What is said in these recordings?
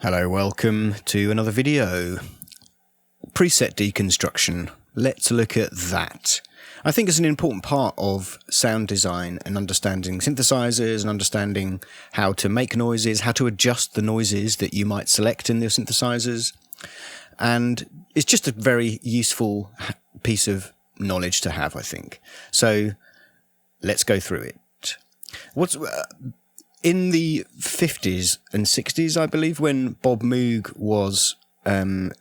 Hello, welcome to another video. Preset deconstruction. Let's look at that. I think it's an important part of sound design and understanding synthesizers and understanding how to make noises, how to adjust the noises that you might select in the synthesizers. And it's just a very useful piece of knowledge to have, I think. So let's go through it. In the 50s and 60s, I believe, when Bob Moog was trying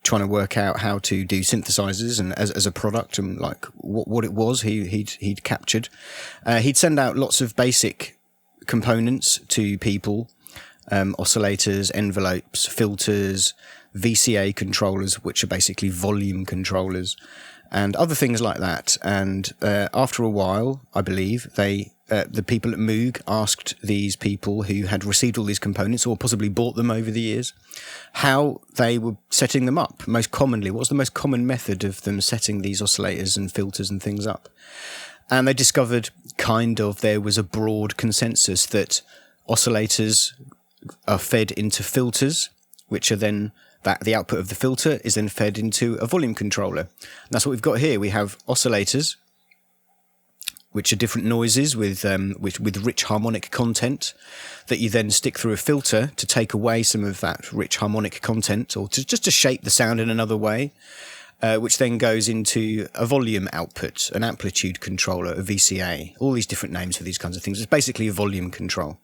to work out how to do synthesizers and as a product and like what it was he'd captured, he'd send out lots of basic components to people, oscillators, envelopes, filters, VCA controllers, which are basically volume controllers, and other things like that. And after a while, I believe, the people at Moog asked these people who had received all these components or possibly bought them over the years, how they were setting them up most commonly. What was the most common method of them setting these oscillators and filters and things up? And they discovered there was a broad consensus that oscillators are fed into filters, which are then the output of the filter is then fed into a volume controller. And that's what we've got here. We have oscillators, which are different noises with rich harmonic content that you then stick through a filter to take away some of that rich harmonic content, or just to shape the sound in another way, which then goes into a volume output, an amplitude controller, a VCA, all these different names for these kinds of things. It's basically a volume control.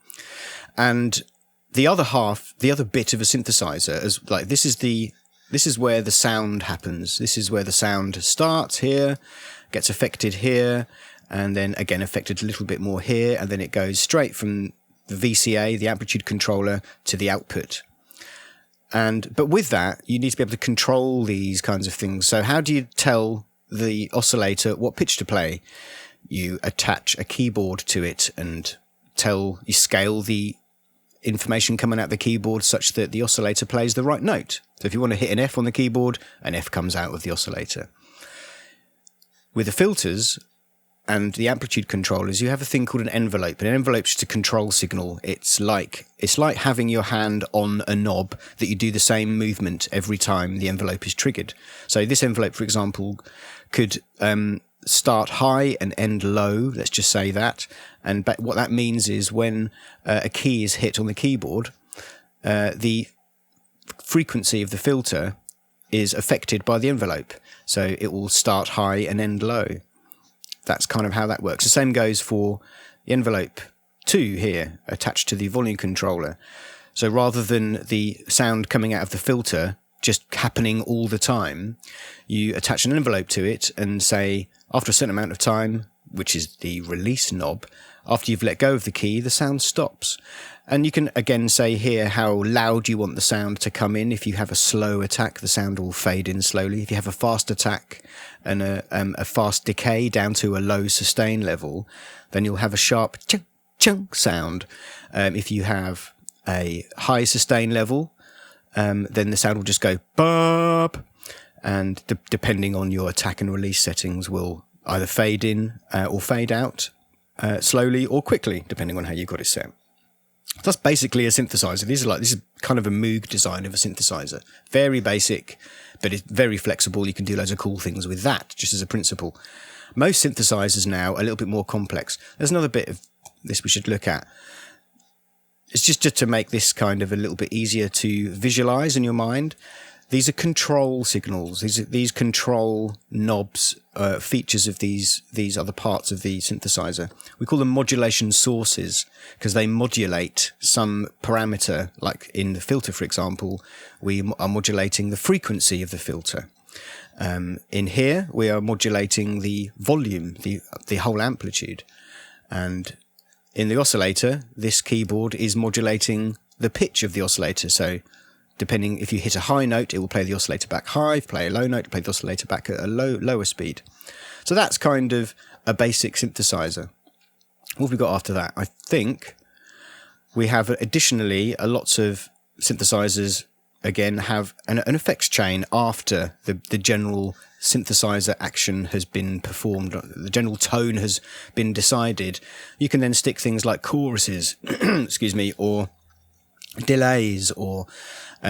And the other bit of a synthesizer, this is where the sound happens. This is where the sound starts here, gets affected here, and then again affected a little bit more here, and then it goes straight from the VCA, the amplitude controller, to the output. But with that, you need to be able to control these kinds of things. So how do you tell the oscillator what pitch to play? You attach a keyboard to it and you scale the information coming out the keyboard such that the oscillator plays the right note. So if you want to hit an F on the keyboard, an F comes out of the oscillator. With the filters and the amplitude controllers, you have a thing called an envelope. An envelope is just a control signal. It's like having your hand on a knob that you do the same movement every time the envelope is triggered. So this envelope, for example, could start high and end low. Let's just say that. And what that means is when a key is hit on the keyboard, the frequency of the filter is affected by the envelope. So it will start high and end low. That's kind of how that works. The same goes for the envelope 2 here, attached to the volume controller. So rather than the sound coming out of the filter just happening all the time, you attach an envelope to it and say, after a certain amount of time, which is the release knob, after you've let go of the key, the sound stops. And you can again say here how loud you want the sound to come in. If you have a slow attack, the sound will fade in slowly. If you have a fast attack and a fast decay down to a low sustain level, then you'll have a sharp chunk chunk sound. If you have a high sustain level, then the sound will just go bop, and depending on your attack and release settings, will either fade in or fade out slowly or quickly, depending on how you got it set. That's basically a synthesizer. This is kind of a Moog design of a synthesizer. Very basic, but it's very flexible. You can do loads of cool things with that, just as a principle. Most synthesizers now are a little bit more complex. There's another bit of this we should look at. It's just to make this kind of a little bit easier to visualize in your mind. These are control signals. These control knobs, features of these other parts of the synthesizer. We call them modulation sources because they modulate some parameter. Like in the filter, for example, we are modulating the frequency of the filter. In here, we are modulating the volume, the whole amplitude. And in the oscillator, this keyboard is modulating the pitch of the oscillator. So depending, if you hit a high note, it will play the oscillator back high. If you play a low note, it will play the oscillator back at a lower speed. So that's kind of a basic synthesizer. What have we got after that? I think we have additionally lots of synthesizers, again, have an effects chain after the general synthesizer action has been performed, the general tone has been decided. You can then stick things like choruses, excuse me, or delays or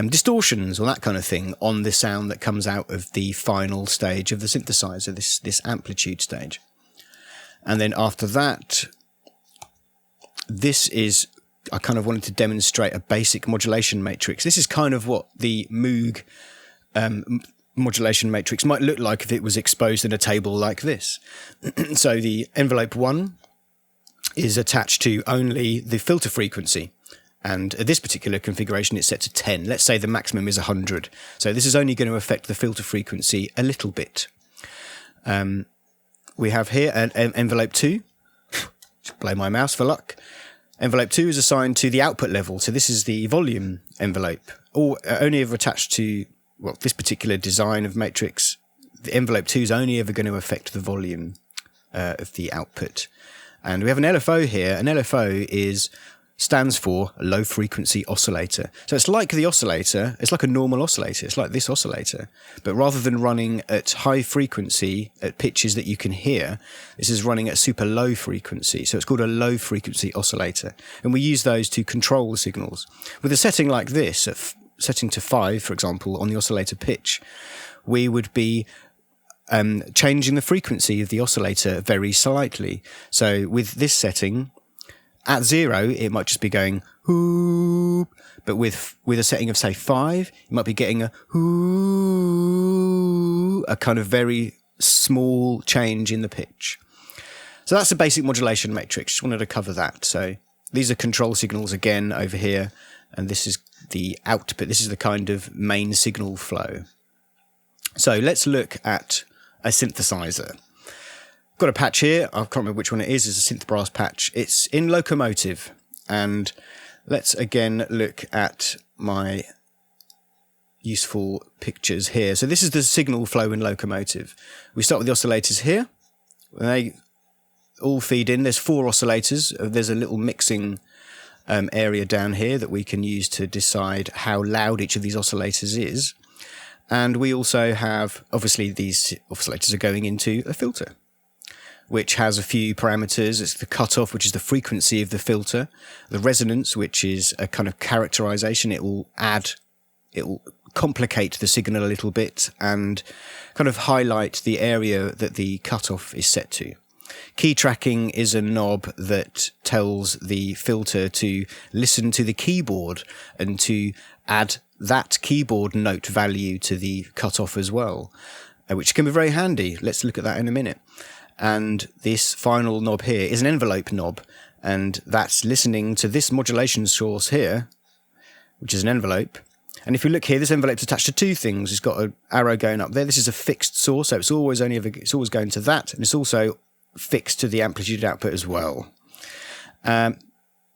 distortions or that kind of thing on the sound that comes out of the final stage of the synthesizer, this amplitude stage. And then after that, this is, I kind of wanted to demonstrate a basic modulation matrix. This is kind of what the Moog modulation matrix might look like if it was exposed in a table like this. So the envelope 1 is attached to only the filter frequency. And at this particular configuration, it's set to 10. Let's say the maximum is 100. So this is only going to affect the filter frequency a little bit. We have here an envelope 2. Just blow my mouse for luck. Envelope 2 is assigned to the output level. So this is the volume envelope. Or only ever attached to, well, this particular design of matrix. The envelope 2 is only ever going to affect the volume of the output. And we have an LFO here. An LFO stands for low frequency oscillator. So it's like the oscillator, it's like a normal oscillator, it's like this oscillator, but rather than running at high frequency at pitches that you can hear, this is running at super low frequency. So it's called a low frequency oscillator. And we use those to control the signals. With a setting like this, setting to 5, for example, on the oscillator pitch, we would be changing the frequency of the oscillator very slightly. So with this setting, at 0, it might just be going whoop, but with a setting of, say, 5, you might be getting a whoo, a kind of very small change in the pitch. So that's a basic modulation matrix. Just wanted to cover that. So these are control signals again over here, and this is the output. This is the kind of main signal flow. So let's look at a synthesizer. Got a patch here, I can't remember which one it is, it's a synth brass patch. It's in Lokomotiv, and let's again look at my useful pictures here. So this is the signal flow in Lokomotiv. We start with the oscillators here, they all feed in. There's 4 oscillators, there's a little mixing area down here that we can use to decide how loud each of these oscillators is. And we also have, obviously these oscillators are going into a filter, which has a few parameters. It's the cutoff, which is the frequency of the filter, the resonance, which is a kind of characterization. It will complicate the signal a little bit and kind of highlight the area that the cutoff is set to. Key tracking is a knob that tells the filter to listen to the keyboard and to add that keyboard note value to the cutoff as well, which can be very handy. Let's look at that in a minute. And this final knob here is an envelope knob, and that's listening to this modulation source here, which is an envelope. And if you look here, this envelope's attached to 2 things. It's got an arrow going up there. This is a fixed source, so it's always going to that, and it's also fixed to the amplitude output as well.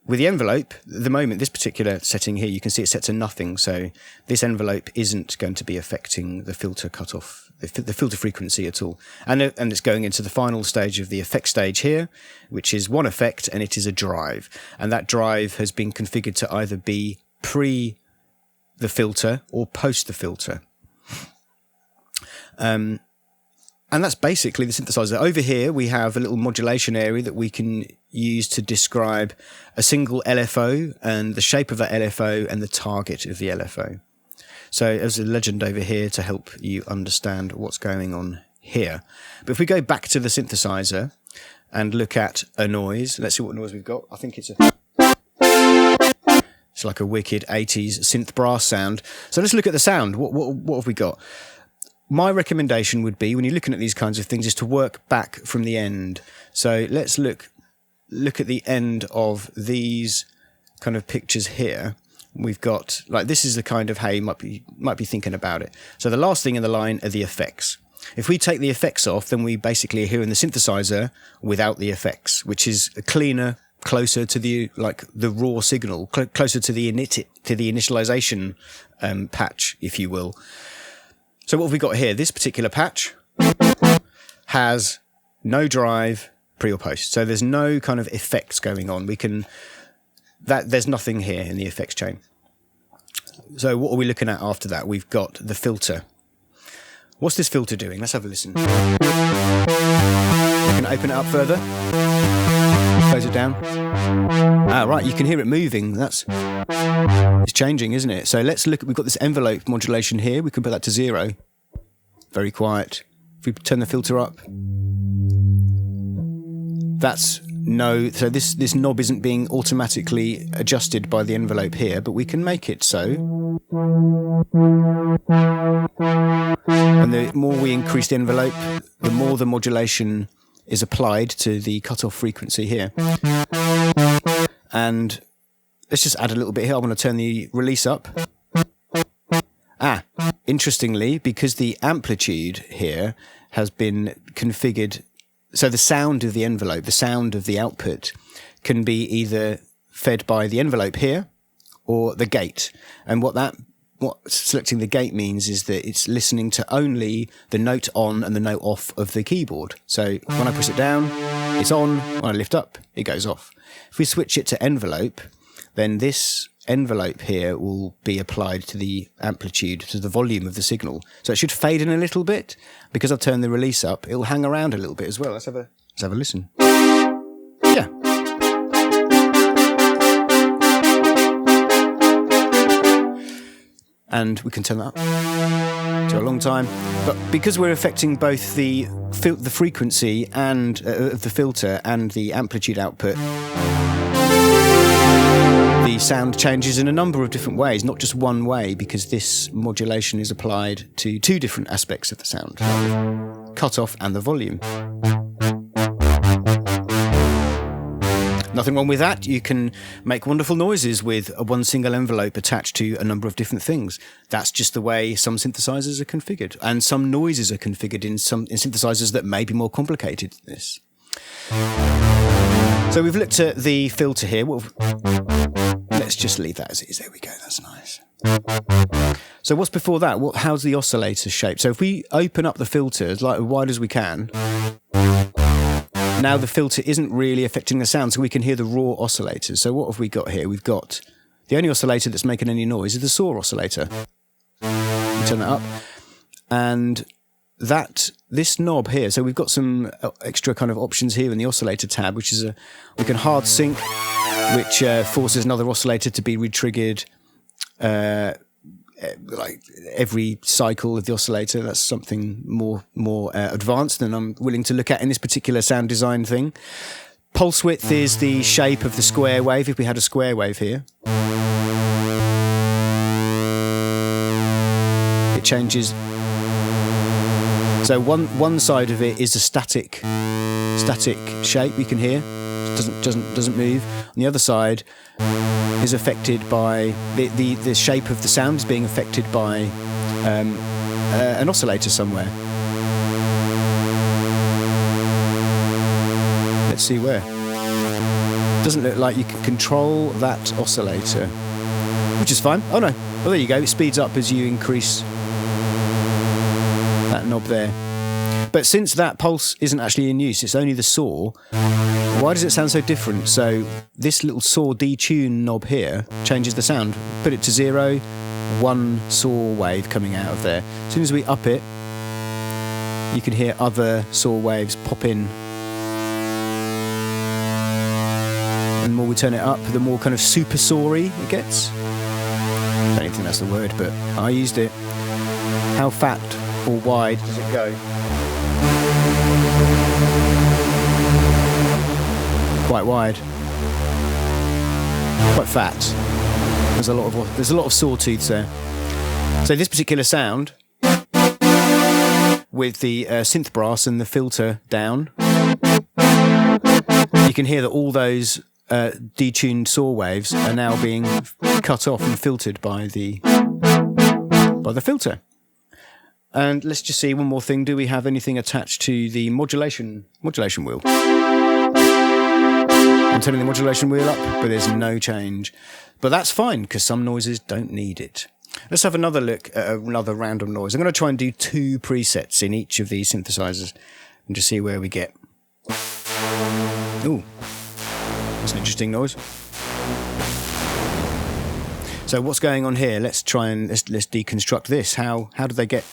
With the envelope, at the moment, this particular setting here, you can see it's set to nothing, so this envelope isn't going to be affecting the filter cutoff, the filter frequency at all. And it's going into the final stage of the effect stage here, which is one effect, and it is a drive. And that drive has been configured to either be pre the filter or post the filter. And that's basically the synthesizer. Over here, we have a little modulation area that we can use to describe a single LFO and the shape of that LFO and the target of the LFO. So there's a legend over here to help you understand what's going on here. But if we go back to the synthesizer and look at a noise, let's see what noise we've got. I think it's like a wicked 80s synth brass sound. So let's look at the sound. What have we got? My recommendation would be, when you're looking at these kinds of things, is to work back from the end. So let's look at the end of these kind of pictures here. We've got, like, this is the kind of how you might be thinking about it. So the last thing in the line are the effects. If we take the effects off, then we basically are hearing the synthesizer without the effects, which is cleaner, closer to the raw signal, closer to the initialization patch, if you will. So what have we got here? This particular patch has no drive pre or post. So there's no kind of effects going on. There's nothing here in the effects chain. So what are we looking at after that? We've got the filter. What's this filter doing? Let's have a listen. I can open it up further. Close it down. Ah, right, you can hear it moving. That's It's changing, isn't it? So let's look. We've got this envelope modulation here. We can put that to 0. Very quiet. If we turn the filter up, that's no. So this knob isn't being automatically adjusted by the envelope here, but we can make it so. And the more we increase the envelope, the more the modulation is applied to the cutoff frequency here. And let's just add a little bit here. I want to turn the release up. Interestingly, because the amplitude here has been configured, so the sound of the envelope, the sound of the output, can be either fed by the envelope here or the gate. And what selecting the gate means is that it's listening to only the note on and the note off of the keyboard. So when I press it down, it's on. When I lift up, it goes off. If we switch it to envelope, then this envelope here will be applied to the amplitude, to the volume of the signal. So it should fade in a little bit. Because I've turned the release up, it'll hang around a little bit as well. Let's have a listen. Yeah. And we can turn that up to a long time. But because we're affecting both the frequency and of the filter and the amplitude output, the sound changes in a number of different ways, not just one way, because this modulation is applied to 2 different aspects of the sound, the cutoff and the volume. Nothing wrong with that. You can make wonderful noises with one single envelope attached to a number of different things. That's just the way some synthesizers are configured, and some noises are configured in synthesizers that may be more complicated than this. So we've looked at the filter here. Let's just leave that as it is. There we go. That's nice. So what's before that? How's the oscillator shaped? So if we open up the filters like as wide as we can, now the filter isn't really affecting the sound, so we can hear the raw oscillators. So what have we got here? We've got the only oscillator that's making any noise is the saw oscillator. We turn that up, and this knob here. So we've got some extra kind of options here in the oscillator tab, which is we can hard sync, which forces another oscillator to be re-triggered like every cycle of the oscillator. That's something more advanced than I'm willing to look at in this particular sound design thing. Pulse width is the shape of the square wave, if we had a square wave here. It changes. So one side of it is a static shape we can hear. Doesn't move. On the other side is affected by the shape of the sound is being affected by an oscillator somewhere. Let's see where. Doesn't look like you can control that oscillator, which is fine. Oh no. Well, there you go. It speeds up as you increase that knob there. But since that pulse isn't actually in use, it's only the saw, why does it sound so different? So this little saw detune knob here changes the sound. Put it to 0, 1 saw wave coming out of there. As soon as we up it, you can hear other saw waves pop in. And the more we turn it up, the more kind of super saw-y it gets. I don't think that's the word, but I used it. How fat or wide does it go? Quite wide, quite fat. There's a lot of sawtooths there. So this particular sound, with the synth brass and the filter down, you can hear that all those detuned saw waves are now being cut off and filtered by the filter. And let's just see one more thing. Do we have anything attached to the modulation wheel? I'm turning the modulation wheel up, but there's no change. But that's fine, because some noises don't need it. Let's have another look at another random noise. I'm going to try and do 2 presets in each of these synthesizers and just see where we get. Ooh, that's an interesting noise. So what's going on here? Let's try and let's deconstruct this. How do they get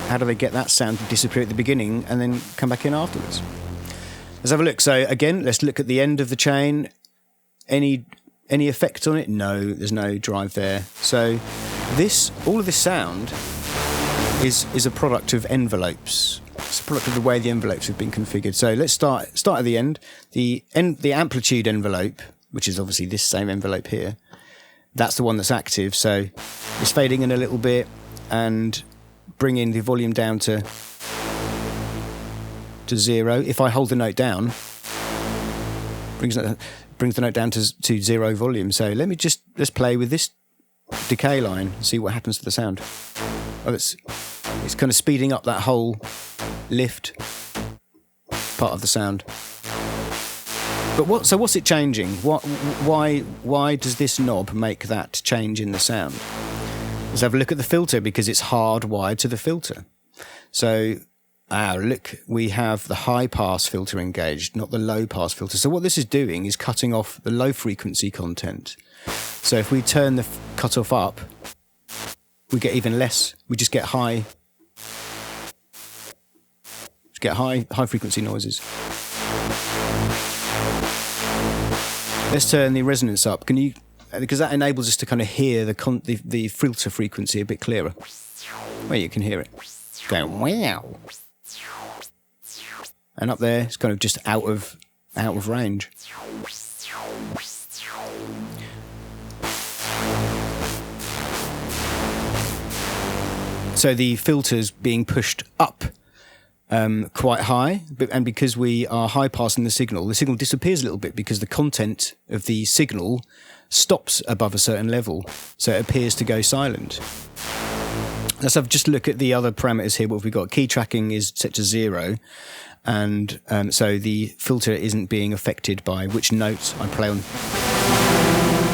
that sound to disappear at the beginning and then come back in afterwards? Let's have a look. So again, let's look at the end of the chain. Any any effect on it? No, there's no drive there. So all of this sound is a product of envelopes. It's a product of the way the envelopes have been configured. So let's start at the end. The amplitude envelope, which is obviously this same envelope here, that's the one that's active. So it's fading in a little bit and bringing the volume down to 0. If I hold the note down, brings the note down to 0 volume. So let's play with this decay line and see what happens to the sound. Oh, it's kind of speeding up that whole lift part of the sound. But what's it changing? Why does this knob make that change in the sound? Let's have a look at the filter, because it's hardwired to the filter. So look, we have the high pass filter engaged, not the low pass filter. So what this is doing is cutting off the low frequency content. So if we turn the cutoff up, we get even less. We just get high frequency noises. Let's turn the resonance up. Can you? Because that enables us to kind of hear the filter frequency a bit clearer. Well, you can hear it going wow, and up there it's kind of just out of range. So the filter's being pushed up quite high, and because we are high passing the signal disappears a little bit because the content of the signal stops above a certain level, so it appears to go silent. Let's have just look at the other parameters here. What have we got? Key tracking is set to 0, and so the filter isn't being affected by which notes I play on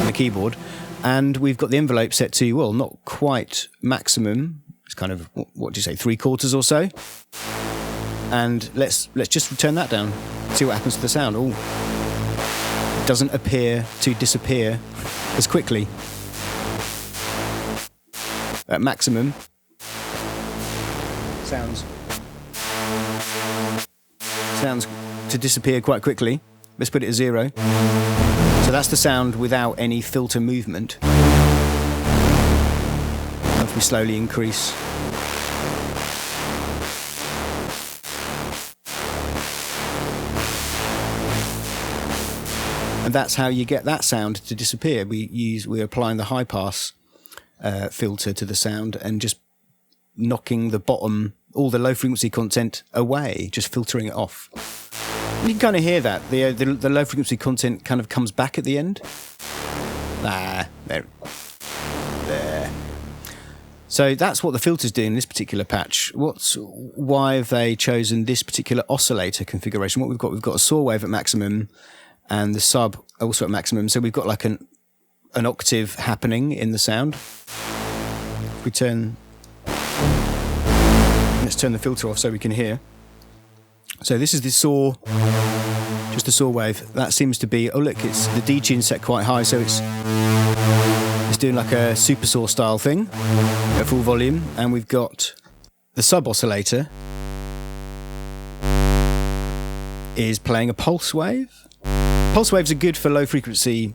the keyboard. And we've got the envelope set to, well, not quite maximum. It's kind of, what do you say, 3/4 or so. And let's just turn that down, see what happens to the sound. Oh, it doesn't appear to disappear as quickly. At maximum, sounds to disappear quite quickly. Let's put it at 0. So that's the sound without any filter movement. If we slowly increase. And that's how you get that sound to disappear. We're applying the high pass filter to the sound and just knocking the bottom, all the low frequency content away, just filtering it off. You can kind of hear that. The low frequency content kind of comes back at the end. There. So that's what the filter's doing in this particular patch. Why have they chosen this particular oscillator configuration? What we've got a saw wave at maximum and the sub also at maximum. So we've got like an octave happening in the sound. If we let's turn the filter off so we can hear. So this is the saw, just the saw wave. That seems to be, oh look, it's the detune set quite high, so it's doing like a super saw style thing at full volume. And we've got the sub oscillator is playing a pulse wave. Pulse waves are good for low frequency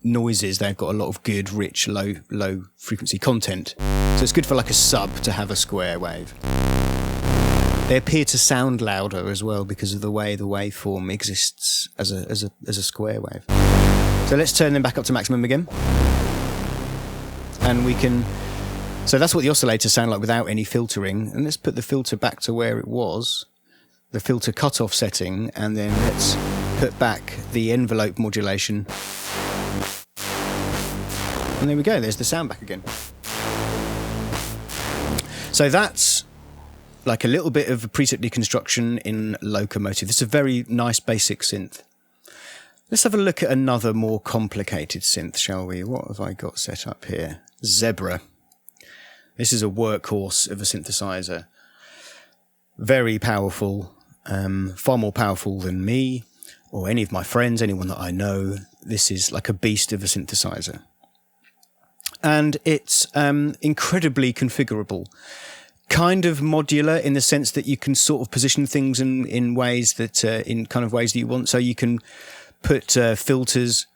noises. They've got a lot of good, rich, low frequency content. So it's good for like a sub to have a square wave. They appear to sound louder as well because of the way the waveform exists as a square wave. So let's turn them back up to maximum again. And we can... So that's what the oscillators sound like without any filtering. And let's put the filter back to where it was, the filter cutoff setting, and then let's put back the envelope modulation. And there we go, there's the sound back again. So that's like a little bit of a preset deconstruction in Lokomotiv. This is a very nice basic synth. Let's have a look at another more complicated synth, shall we? What have I got set up here? Zebra. This is a workhorse of a synthesizer. Very powerful, far more powerful than me or any of my friends, anyone that I know. This is like a beast of a synthesizer. And it's incredibly configurable. Kind of modular in the sense that you can sort of position things in ways that, in kind of ways that you want. So you can put filters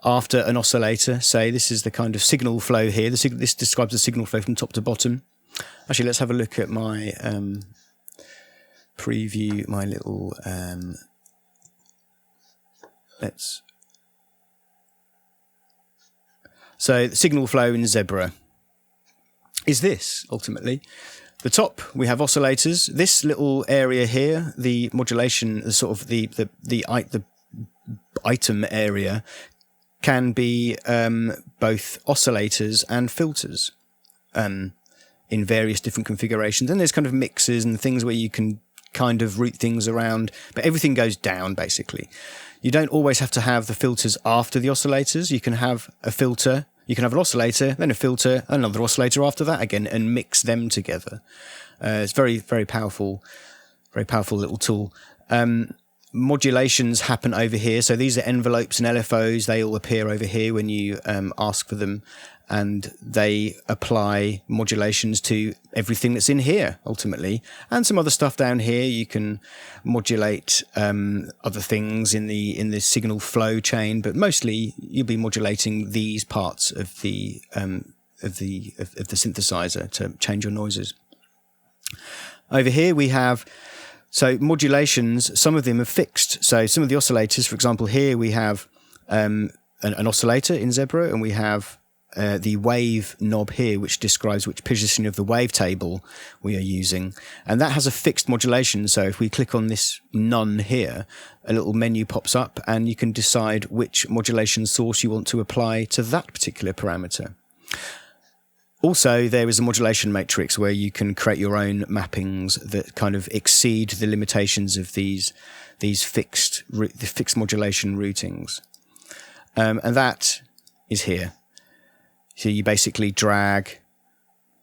after an oscillator. Say this is the kind of signal flow here. This describes the signal flow from top to bottom. Actually, let's have a look at my preview, my little... So the signal flow in Zebra is this, ultimately. The top, we have oscillators. This little area here, the modulation, sort of the item area, can be both oscillators and filters in various different configurations. And there's kind of mixes and things where you can kind of route things around, but everything goes down, basically. You don't always have to have the filters after the oscillators. You can have a filter, you can have an oscillator, then a filter, another oscillator after that again, and mix them together. It's very, very powerful little tool. Modulations happen over here. So these are envelopes and LFOs. They all appear over here when you ask for them, and they apply modulations to everything that's in here, ultimately. And some other stuff down here. You can modulate other things in the signal flow chain, but mostly you'll be modulating these parts of the synthesizer to change your noises. Over here we have... So modulations, some of them are fixed. So some of the oscillators, for example, here we have an oscillator in Zebra, and we have the wave knob here, which describes which position of the wavetable we are using. And that has a fixed modulation. So if we click on this none here, a little menu pops up, and you can decide which modulation source you want to apply to that particular parameter. Also, there is a modulation matrix where you can create your own mappings that kind of exceed the limitations of these fixed modulation routings, and that is here. So you basically drag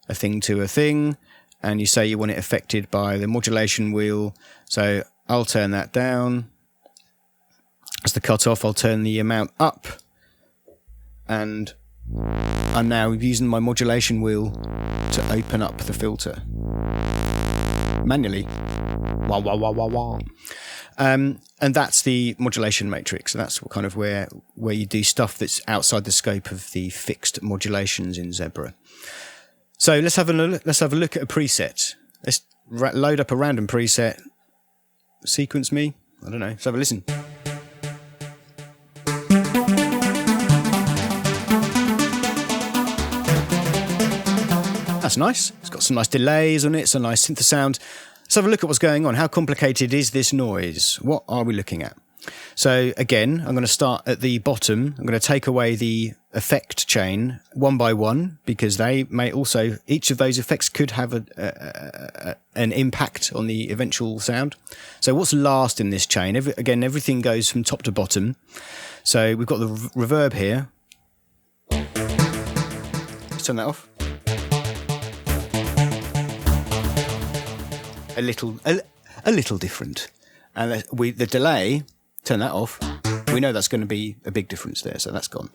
a thing to a thing, and you say you want it affected by the modulation wheel. So I'll turn that down. As the cutoff, I'll turn the amount up, and I'm now using my modulation wheel to open up the filter manually. Wah, wah, wah, wah, wah. And that's the modulation matrix. So that's kind of where you do stuff that's outside the scope of the fixed modulations in Zebra. So let's have a look at a preset. Let's load up a random preset. Sequence me. I don't know. Let's have a listen. That's nice. It's got some nice delays on it, some nice synth sound. Let's have a look at what's going on. How complicated is this noise? What are we looking at? So again, I'm going to start at the bottom. I'm going to take away the effect chain one by one, because they may also, each of those effects could have an impact on the eventual sound. So what's last in this chain? Again, everything goes from top to bottom. So we've got the reverb here. Let's turn that off. A little different, and the delay, turn that off. We know that's going to be a big difference there, so that's gone.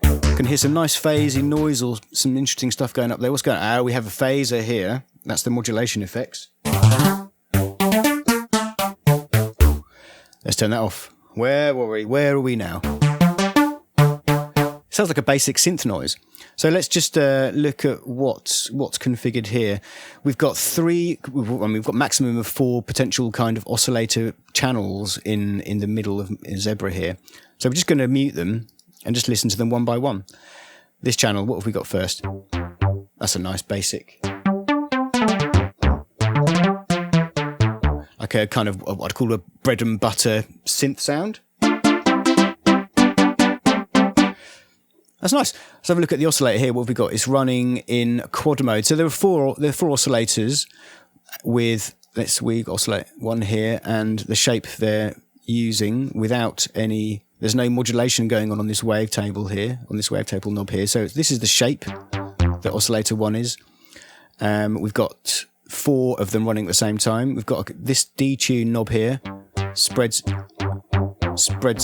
You can hear some nice phasey noise or some interesting stuff going up there. What's going on? We have a phaser here. That's the modulation effects. Let's turn that off. Where were we? Where are we now? Sounds like a basic synth noise. So let's just look at what's configured here. We've got we've got maximum of 4 potential kind of oscillator channels in the middle of Zebra here. So we're just going to mute them and just listen to them one by one. This channel, what have we got first? That's a nice basic. Like a kind of what I'd call a bread and butter synth sound. That's nice. Let's have a look at the oscillator here. What have we got? It's running in quad mode. So there are four oscillators with, we've got oscillate one here, and the shape they're using without any, there's no modulation going on this wavetable here, on this wavetable knob here. So this is the shape that oscillator one is. We've got 4 of them running at the same time. We've got this detune knob here, spreads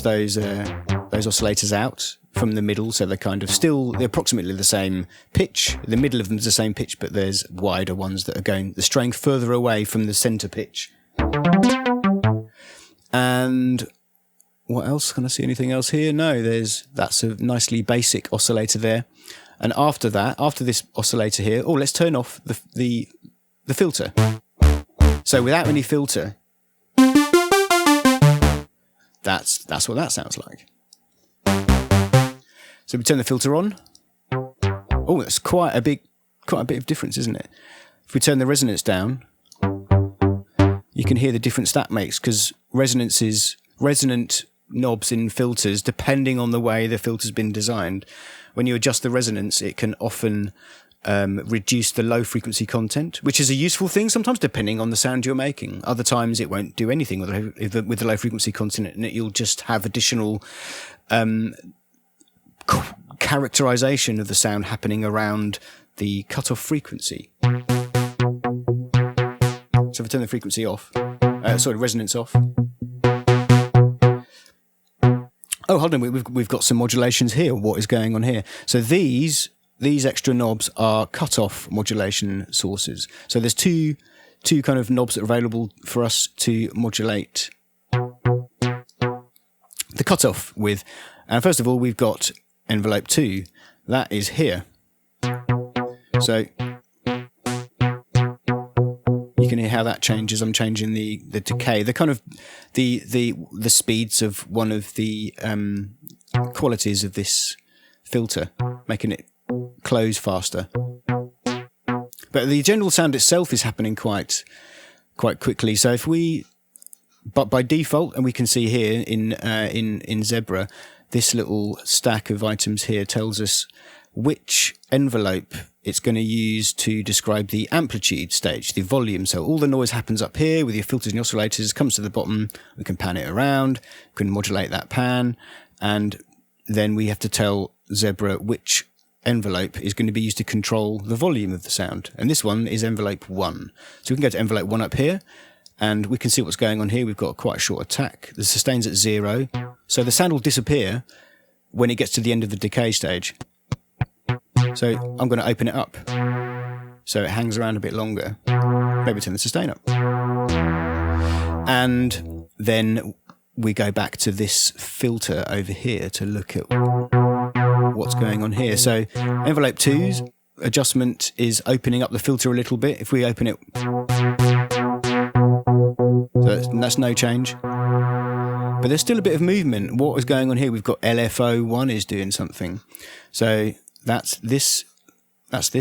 those oscillators out from the middle, so they're kind of they're approximately the same pitch. The middle of them is the same pitch, but there's wider ones that are straying further away from the center pitch. And what else? Can I see anything else here? No, that's a nicely basic oscillator there. And after that, after this oscillator here, let's turn off the filter. So without any filter, that's what that sounds like. So we turn the filter on. Oh, that's quite a bit of difference, isn't it? If we turn the resonance down, you can hear the difference that makes, because resonant knobs in filters, depending on the way the filter's been designed, when you adjust the resonance, it can often reduce the low frequency content, which is a useful thing sometimes, depending on the sound you're making. Other times it won't do anything with the low frequency content, and you'll just have additional characterization of the sound happening around the cutoff frequency. So if I turn the frequency off, resonance off. Oh, hold on, we've got some modulations here. What is going on here? So these extra knobs are cutoff modulation sources. So there's two kind of knobs that are available for us to modulate the cutoff with. And first of all, we've got envelope 2. That is here. So you can hear how that changes. I'm changing the decay, the kind of the speeds of one of the qualities of this filter, making it close faster. But the general sound itself is happening quite quickly. So if but by default, and we can see here in Zebra, this little stack of items here tells us which envelope it's going to use to describe the amplitude stage, the volume. So all the noise happens up here with your filters and your oscillators, comes to the bottom, we can pan it around, we can modulate that pan, and then we have to tell Zebra which envelope is going to be used to control the volume of the sound. And this one is envelope 1. So we can go to envelope 1 up here, and we can see what's going on here. We've got quite a short attack. The sustain's at 0. So the sound will disappear when it gets to the end of the decay stage. So I'm going to open it up so it hangs around a bit longer. Maybe turn the sustain up. And then we go back to this filter over here to look at what's going on here. So envelope 2's adjustment is opening up the filter a little bit. If we open it, so that's no change. But there's still a bit of movement. What is going on here? We've got LFO1 is doing something. So that's this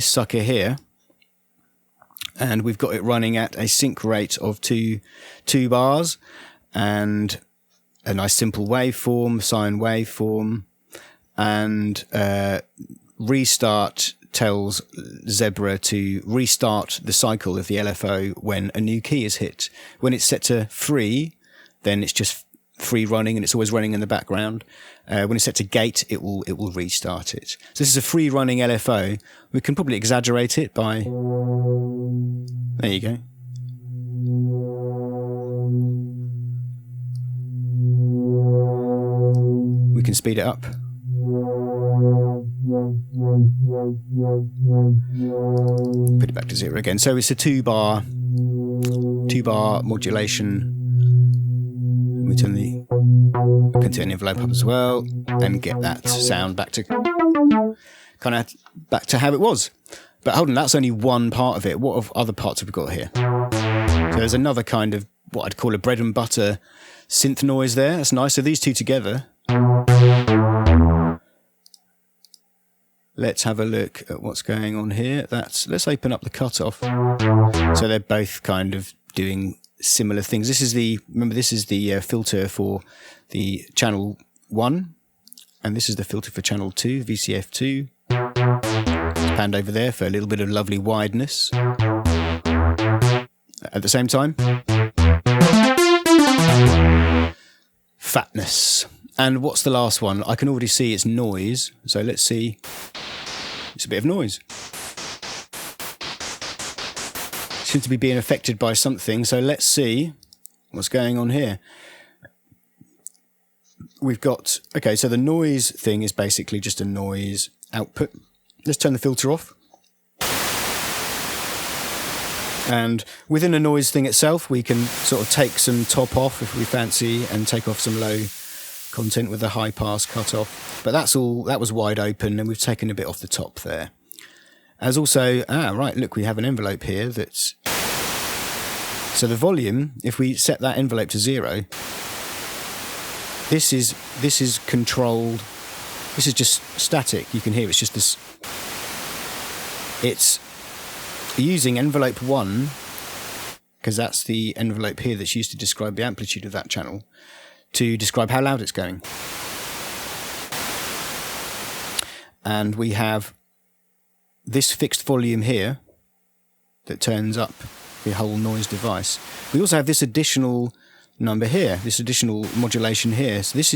sucker here, and we've got it running at a sync rate of 2 bars, and a nice simple waveform, sine waveform, and restart tells Zebra to restart the cycle of the LFO when a new key is hit. When it's set to free, then it's just free running, and it's always running in the background. When it's set to gate, it will restart it. So this is a free running LFO. We can probably exaggerate it by, there you go. We can speed it up. Put it back to 0 again. So it's a 2 bar modulation. We can turn the envelope up as well and get that sound back to how it was. But hold on, that's only one part of it. What other parts have we got here? So there's another kind of what I'd call a bread and butter synth noise there. That's nice. So these two together. Let's have a look at what's going on here. Let's open up the cutoff. So they're both kind of doing similar things. This is the filter for the channel 1, and this is the filter for channel 2, VCF2. It's panned over there for a little bit of lovely wideness. At the same time, fatness. And what's the last one? I can already see it's noise, so let's see. It's a bit of noise. Seems to be being affected by something, so let's see what's going on here. We've got, okay, so the noise thing is basically just a noise output. Let's turn the filter off. And within a noise thing itself, we can sort of take some top off if we fancy, and take off some low content with a high pass cut off. But that's all, that was wide open, and we've taken a bit off the top there. As also, right, look, we have an envelope here that's, so the volume, if we set that envelope to 0, this is controlled, this is just static, you can hear it's just this, it's using envelope 1, because that's the envelope here that's used to describe the amplitude of that channel, to describe how loud it's going. And we have this fixed volume here that turns up the whole noise device. We also have this additional number here, this additional modulation here. So this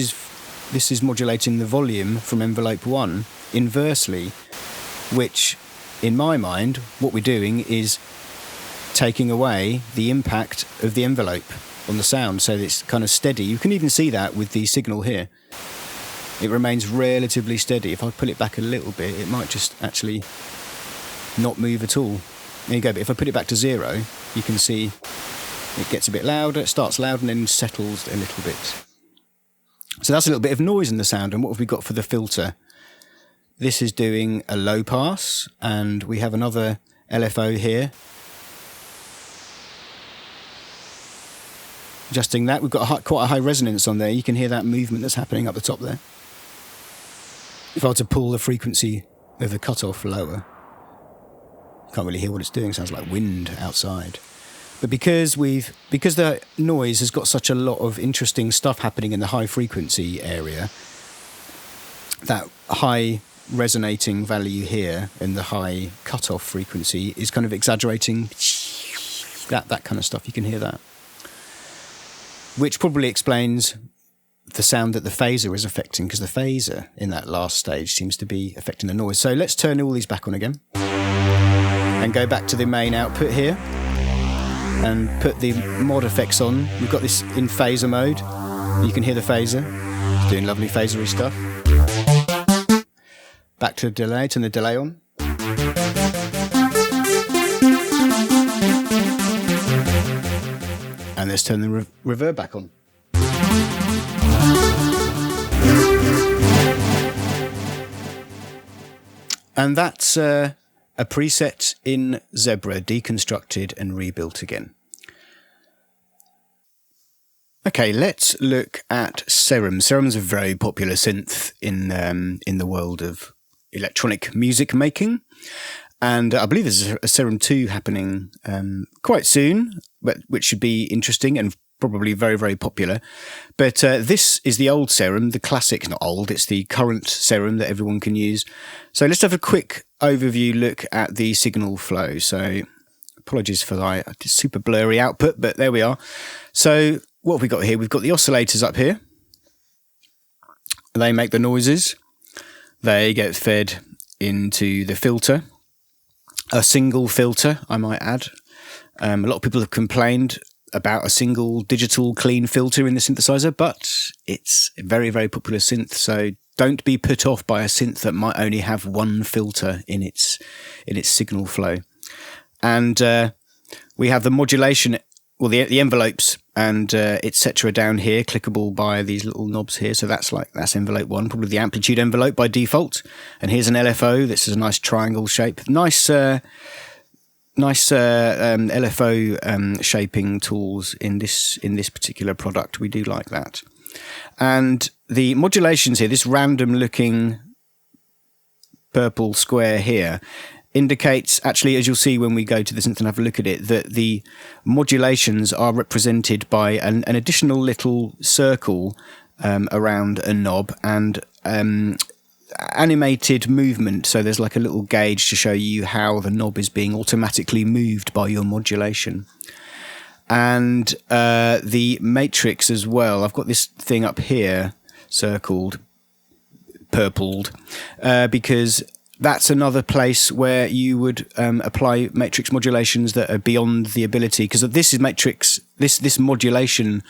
is modulating the volume from envelope 1 inversely, which in my mind, what we're doing is taking away the impact of the envelope on the sound, so that it's kind of steady. You can even see that with the signal here. It remains relatively steady. If I pull it back a little bit, it might just actually not move at all. There you go. But if I put it back to 0, you can see it gets a bit louder, it starts loud and then settles a little bit. So that's a little bit of noise in the sound. And what have we got for the filter? This is doing a low pass, and we have another LFO here. Adjusting that, we've got quite a high resonance on there. You can hear that movement that's happening up the top there. If I were to pull the frequency of the cutoff lower, you can't really hear what it's doing. It sounds like wind outside. But because the noise has got such a lot of interesting stuff happening in the high frequency area, that high resonating value here and the high cutoff frequency is kind of exaggerating that kind of stuff. You can hear that, which probably explains the sound that the phaser is affecting, because the phaser in that last stage seems to be affecting the noise. So let's turn all these back on again and go back to the main output here and put the mod effects on. We've got this in phaser mode. You can hear the phaser. It's doing lovely phasery stuff. Back to the delay, turn the delay on. And let's turn the reverb back on. And that's a preset in Zebra, deconstructed and rebuilt again. Okay, let's look at Serum. Serum's a very popular synth in the world of electronic music making. And I believe there's a Serum 2 happening quite soon, which should be interesting and probably very, very popular. But this is the old Serum, the classic, not old, it's the current Serum that everyone can use. So let's have a quick overview look at the signal flow. So apologies for the super blurry output, but there we are. So what have we got here? We've got the oscillators up here. They make the noises. They get fed into the filter. A single filter, I might add. A lot of people have complained about a single digital clean filter in the synthesizer, but it's a very, very popular synth, so don't be put off by a synth that might only have one filter in its signal flow. And we have the modulation, well, the envelopes and etc. down here, clickable by these little knobs here. So that's envelope 1, probably the amplitude envelope by default. And here's an LFO. This is a nice triangle shape. Nice LFO shaping tools in this particular product. We do like that. And the modulations here, this random looking purple square here, indicates, actually, as you'll see when we go to the synth and have a look at it, that the modulations are represented by an additional little circle around a knob and animated movement. So there's like a little gauge to show you how the knob is being automatically moved by your modulation. And the matrix as well. I've got this thing up here circled, purpled, because that's another place where you would apply matrix modulations that are beyond the ability, because this is matrix, this modulation,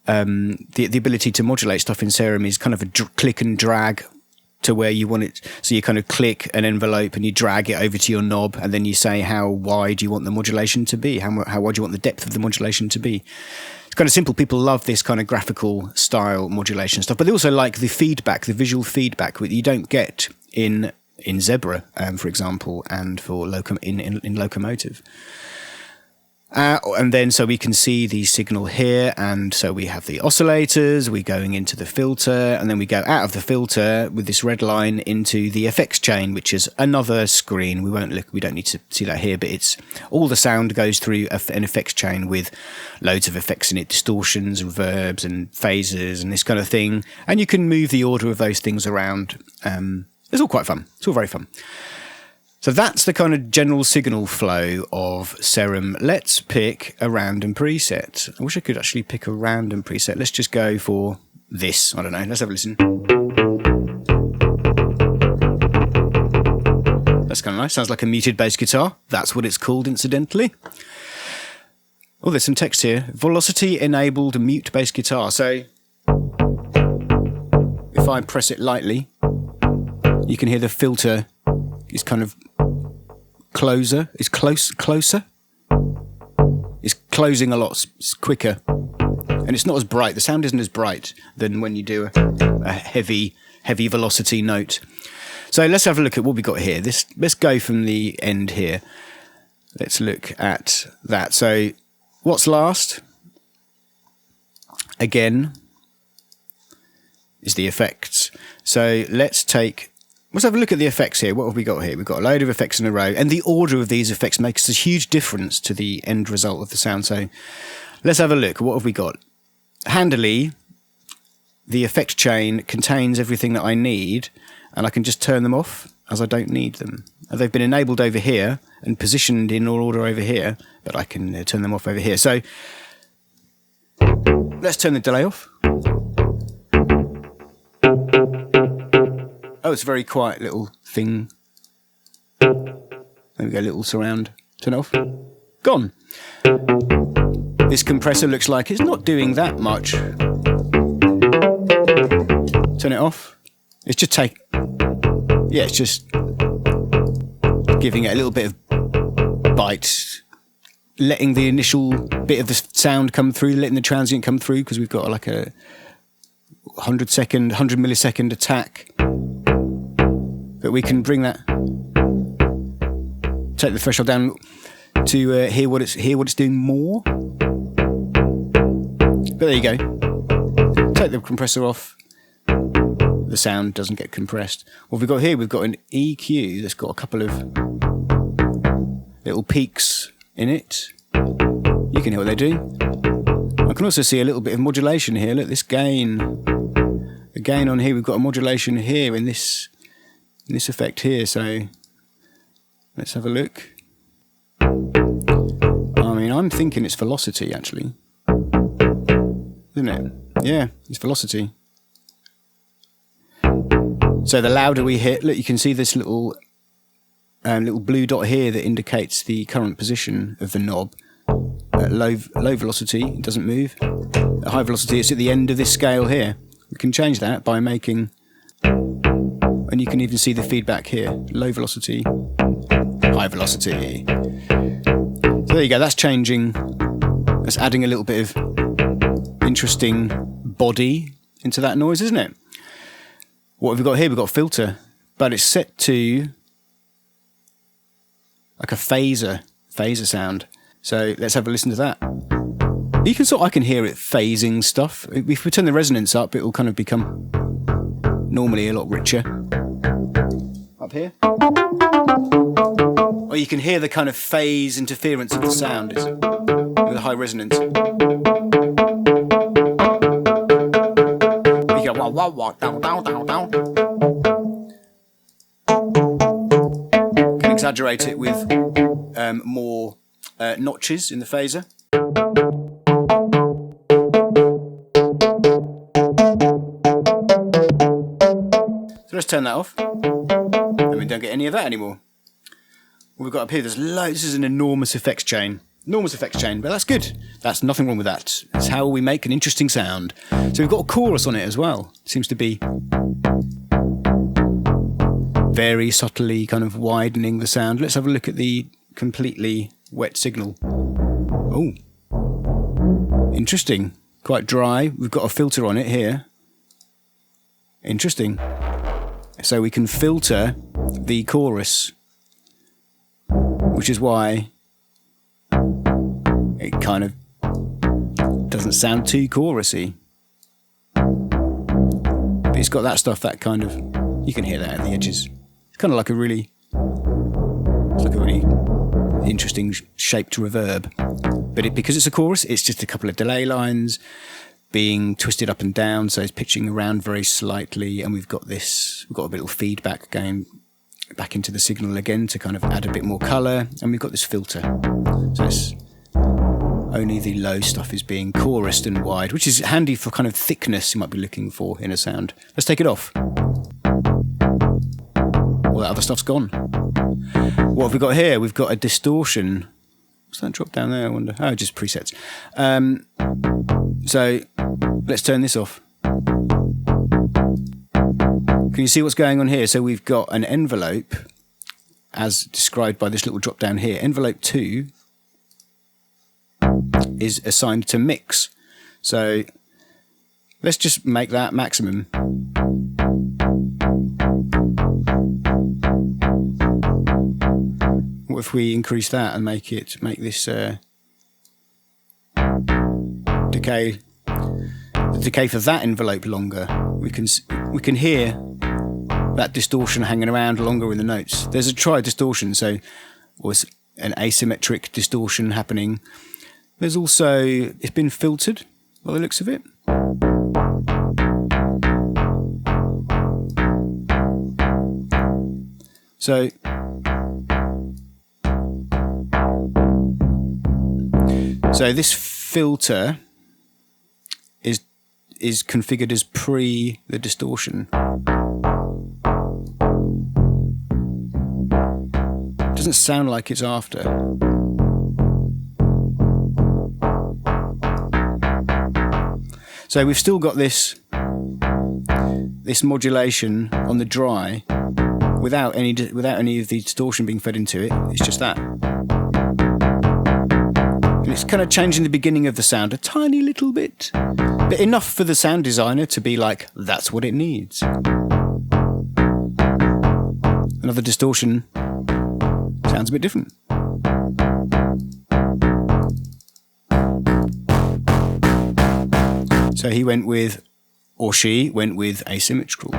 the ability to modulate stuff in Serum is kind of a click and drag to where you want it. So you kind of click an envelope and you drag it over to your knob, and then you say how wide you want the modulation to be, how wide you want the depth of the modulation to be. It's kind of simple. People love this kind of graphical style modulation stuff, but they also like the feedback, the visual feedback that you don't get in Zebra, for example, and for in Lokomotiv. And then so we can see the signal here, and so we have the oscillators, we're going into the filter, and then we go out of the filter with this red line into the effects chain, which is another screen. We don't need to see that here, but it's all the sound goes through an effects chain with loads of effects in it, distortions, reverbs, and phasers, and this kind of thing. And you can move the order of those things around. It's all quite fun. It's all very fun. So that's the kind of general signal flow of Serum. Let's pick a random preset. I wish I could actually pick a random preset. Let's just go for this. I don't know. Let's have a listen. That's kind of nice. Sounds like a muted bass guitar. That's what it's called, incidentally. Oh, there's some text here. Velocity-enabled mute bass guitar. So if I press it lightly, you can hear the filter is kind of closer. It's closer. It's closing a lot quicker, and it's not as bright. The sound isn't as bright than when you do a heavy velocity note. So let's have a look at what we got here. Let's go from the end here. Let's look at that. So what's last? Again, is the effects. So let's have a look at the effects here. What have we got here? We've got a load of effects in a row, and the order of these effects makes a huge difference to the end result of the sound. So let's have a look. What have we got? Handily, the effect chain contains everything that I need, and I can just turn them off as I don't need them. They've been enabled over here and positioned in order over here, but I can turn them off over here. So let's turn the delay off. Oh, it's a very quiet little thing. There we go, little surround. Turn it off. Gone. This compressor looks like it's not doing that much. Turn it off. It's just it's just giving it a little bit of bite, letting the initial bit of the sound come through, letting the transient come through, because we've got like a 100 millisecond attack. But we can bring that, take the threshold down to hear what it's doing more. But there you go. Take the compressor off. The sound doesn't get compressed. What have we got here? We've got an EQ that's got a couple of little peaks in it. You can hear what they do. I can also see a little bit of modulation here. Look, this gain. The gain on here, we've got a modulation here in this effect here. So let's have a look. I mean, I'm thinking it's velocity, actually. Isn't it? Yeah, it's velocity. So the louder we hit, look, you can see this little blue dot here that indicates the current position of the knob. At low velocity, it doesn't move. At high velocity, it's at the end of this scale here. We can change that by making, and you can even see the feedback here. Low velocity, high velocity. So there you go, that's changing. That's adding a little bit of interesting body into that noise, isn't it? What have we got here? We've got a filter, but it's set to like a phaser sound. So let's have a listen to that. You can I can hear it phasing stuff. If we turn the resonance up, it will kind of become normally a lot richer. Up here. Or you can hear the kind of phase interference of the sound with a high resonance. You go wah wah wah down down down down. Can exaggerate it with more notches in the phaser. So let's turn that off. And we don't get any of that anymore. What we've got up here, there's loads. This is an enormous effects chain. Enormous effects chain, but that's good. That's nothing wrong with that. It's how we make an interesting sound. So we've got a chorus on it as well. It seems to be very subtly kind of widening the sound. Let's have a look at the completely wet signal. Oh, Interesting. Quite dry. We've got a filter on it here. Interesting. So we can filter the chorus, which is why it kind of doesn't sound too chorusy. But it's got that stuff, that kind of, you can hear that at the edges. It's kind of like a really interesting shaped reverb. But because it's a chorus, it's just a couple of delay lines being twisted up and down, so it's pitching around very slightly, and we've got a little feedback going back into the signal again to kind of add a bit more colour, and we've got this filter. So it's only the low stuff is being chorused and wide, which is handy for kind of thickness you might be looking for in a sound. Let's take it off. All that other stuff's gone. What have we got here? We've got a distortion. What's that drop down there? I wonder. Oh, just presets. So let's turn this off. Can you see what's going on here? So we've got an envelope, as described by this little drop down here. Envelope 2 is assigned to mix. So let's just make that maximum. What if we increase that and make this decay for that envelope longer? We can hear that distortion hanging around longer in the notes. There's a tri-distortion, so was an asymmetric distortion happening. There's also, it's been filtered by the looks of it. So this filter is configured as pre the distortion. Doesn't sound like it's after. So we've still got this modulation on the dry without any of the distortion being fed into it. It's just that. And it's kind of changing the beginning of the sound a tiny little bit, but enough for the sound designer to be like, that's what it needs. Another distortion sounds a bit different. So he went with, or she went with, asymmetrical.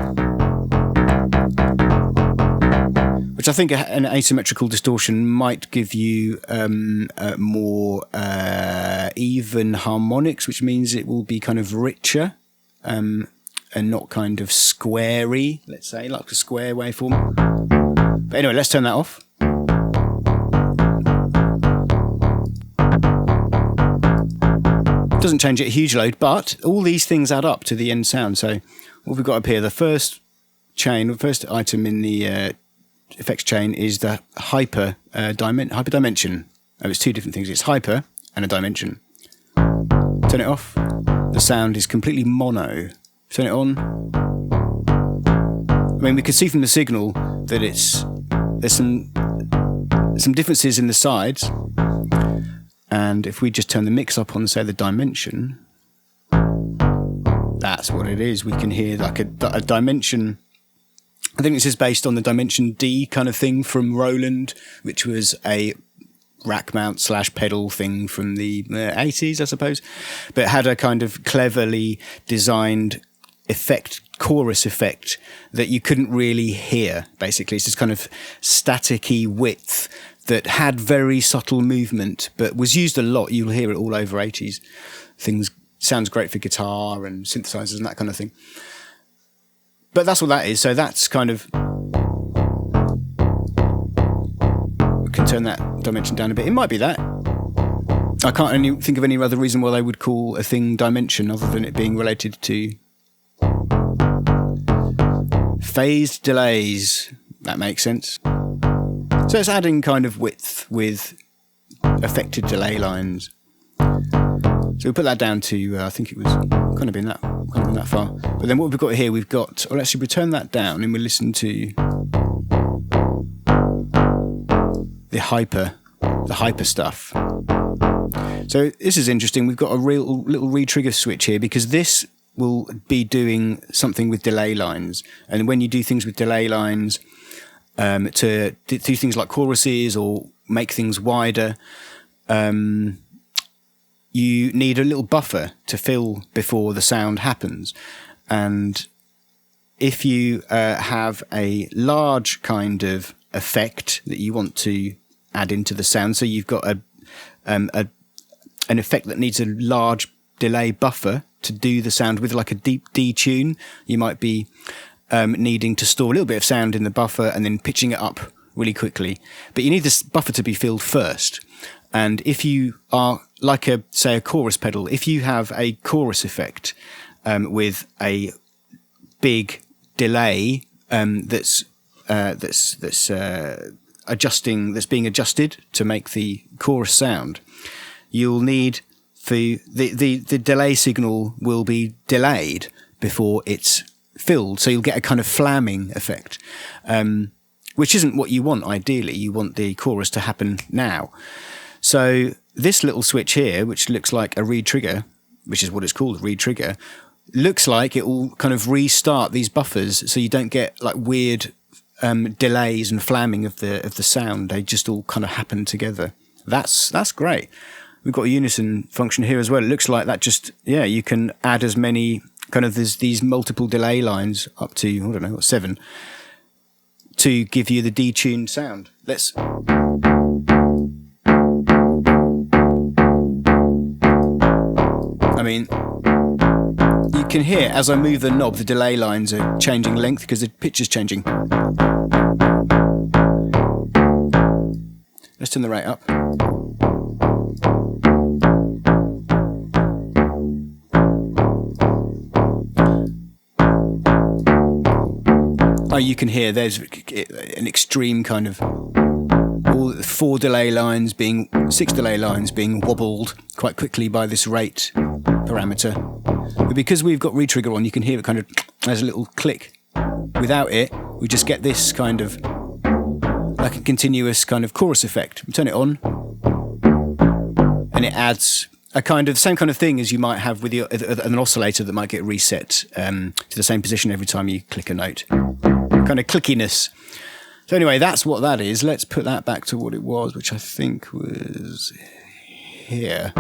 Which I think an asymmetrical distortion might give you more even harmonics, which means it will be kind of richer and not kind of squarey, let's say, like a square waveform. But anyway, let's turn that off. Doesn't change it a huge load, but all these things add up to the end sound. So what we've got up here, the first item in the effects chain is the hyper dimension. Oh, it's two different things. It's hyper and a dimension. Turn it off. The sound is completely mono. Turn it on. I mean, we can see from the signal that there's some differences in the sides. And if we just turn the mix up on, say, the dimension, that's what it is. We can hear like a dimension. I think this is based on the Dimension D kind of thing from Roland, which was a rack mount / pedal thing from the 80s, I suppose. But it had a kind of cleverly designed chorus effect that you couldn't really hear, basically. It's this kind of staticky width that had very subtle movement, but was used a lot. You'll hear it all over 80s. Sounds great for guitar and synthesizers and that kind of thing. But that's what that is. So that's kind of, we can turn that dimension down a bit. It might be that. I can't think of any other reason why they would call a thing dimension other than it being related to phased delays. That makes sense. So it's adding kind of width with affected delay lines. So we put that down to, I think it was kind of been that far. But then what we've got here, let's turn that down and we'll listen to the hyper stuff. So this is interesting. We've got a real little retrigger switch here because this will be doing something with delay lines. And when you do things with delay lines, to do things like choruses or make things wider, you need a little buffer to fill before the sound happens. And if you have a large kind of effect that you want to add into the sound, so you've got an effect that needs a large delay buffer to do the sound with, like a deep D tune, you might be needing to store a little bit of sound in the buffer and then pitching it up really quickly. But you need this buffer to be filled first. And if you are like a chorus pedal, if you have a chorus effect with a big delay that's being adjusted to make the chorus sound, you'll need the delay signal will be delayed before it's filled, so you'll get a kind of flamming effect, which isn't what you want. Ideally, you want the chorus to happen now. So this little switch here, which looks like a read trigger, which is what it's called, read trigger, looks like it will kind of restart these buffers, so you don't get like weird delays and flamming of the sound. They just all kind of happen together. That's great. We've got a unison function here as well. It looks like that just, you can add as many kind of these multiple delay lines up to, I don't know, 7 to give you the detuned sound. Let's... I mean, you can hear as I move the knob, the delay lines are changing length because the pitch is changing. Let's turn the rate up. Oh, you can hear there's an extreme kind of all 6 delay lines being wobbled quite quickly by this rate parameter. But because we've got retrigger on, you can hear it kind of as a little click. Without it, we just get this kind of like a continuous kind of chorus effect. We turn it on, and it adds a kind of same kind of thing as you might have with an oscillator that might get reset to the same position every time you click a note. Kind of clickiness. So anyway, that's what that is. Let's put that back to what it was, which I think was here.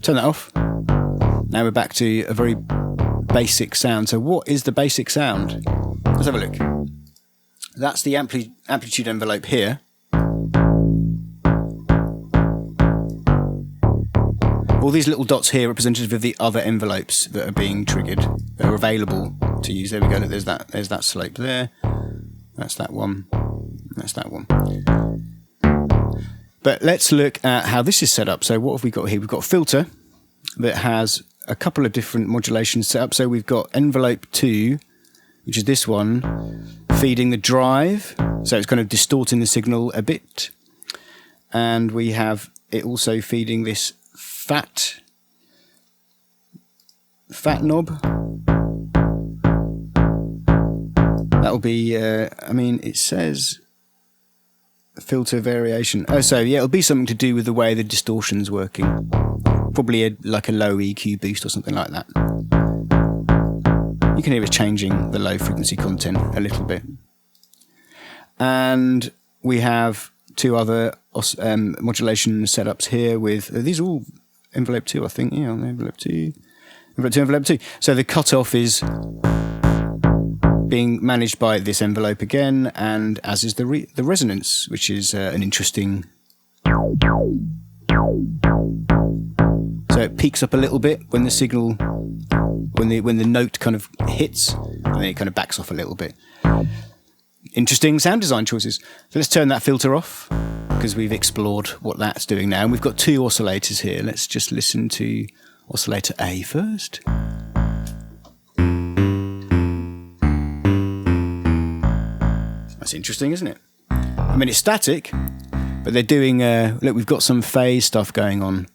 Turn that off. Now we're back to a very basic sound. So what is the basic sound? Let's have a look. That's the amplitude envelope here. All these little dots here are representative of the other envelopes that are being triggered, that are available to use. There we go. There's that slope there. That's that one. That's that one. But let's look at how this is set up. So what have we got here? We've got a filter that has a couple of different modulations set up. So we've got envelope 2, which is this one, feeding the drive. So it's kind of distorting the signal a bit. And we have it also feeding this fat knob. That'll be, it says filter variation. Oh, so yeah, it'll be something to do with the way the distortion's working. Probably like a low EQ boost or something like that. You can hear it's changing the low frequency content a little bit. And we have 2 other modulation setups here with, these are all envelope 2, I think. Yeah, envelope 2. Envelope 2. So the cutoff is being managed by this envelope again, and as is the resonance, which is an interesting. So it peaks up a little bit when the signal, when the note kind of hits, and then it kind of backs off a little bit. Interesting sound design choices. So let's turn that filter off because we've explored what that's doing now, and we've got 2 oscillators here. Let's just listen to oscillator A first. That's interesting, isn't it? I mean, it's static, but they're doing, look, we've got some phase stuff going on,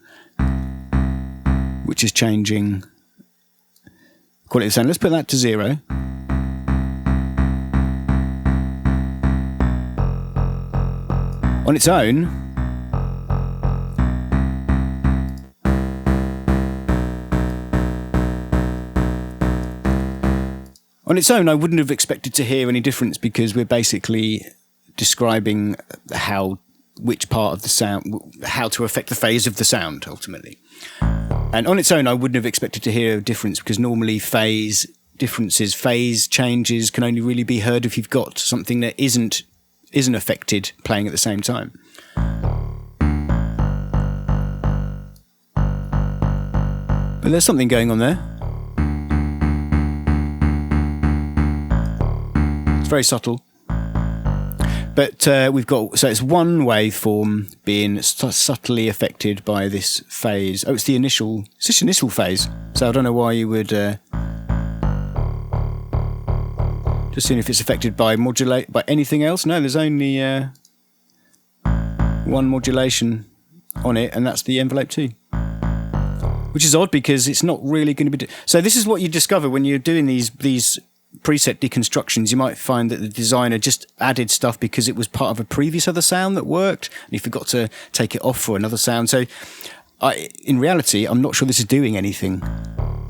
which is changing quality of sound. Let's put that to 0. On its own, On its own, I wouldn't have expected to hear any difference because we're basically describing which part of the sound, how to affect the phase of the sound, ultimately. And on its own, I wouldn't have expected to hear a difference because normally phase changes can only really be heard if you've got something that isn't affected playing at the same time. But there's something going on there. It's very subtle. But we've got, so it's one waveform being subtly affected by this phase. Oh, it's the initial phase. So I don't know why you would, just seeing if it's affected by anything else. No, there's only one modulation on it, and that's the envelope 2. Which is odd because it's not really going to be... So this is what you discover when you're doing these preset deconstructions. You might find that the designer just added stuff because it was part of a previous other sound that worked, and he forgot to take it off for another sound. So in reality, I'm not sure this is doing anything.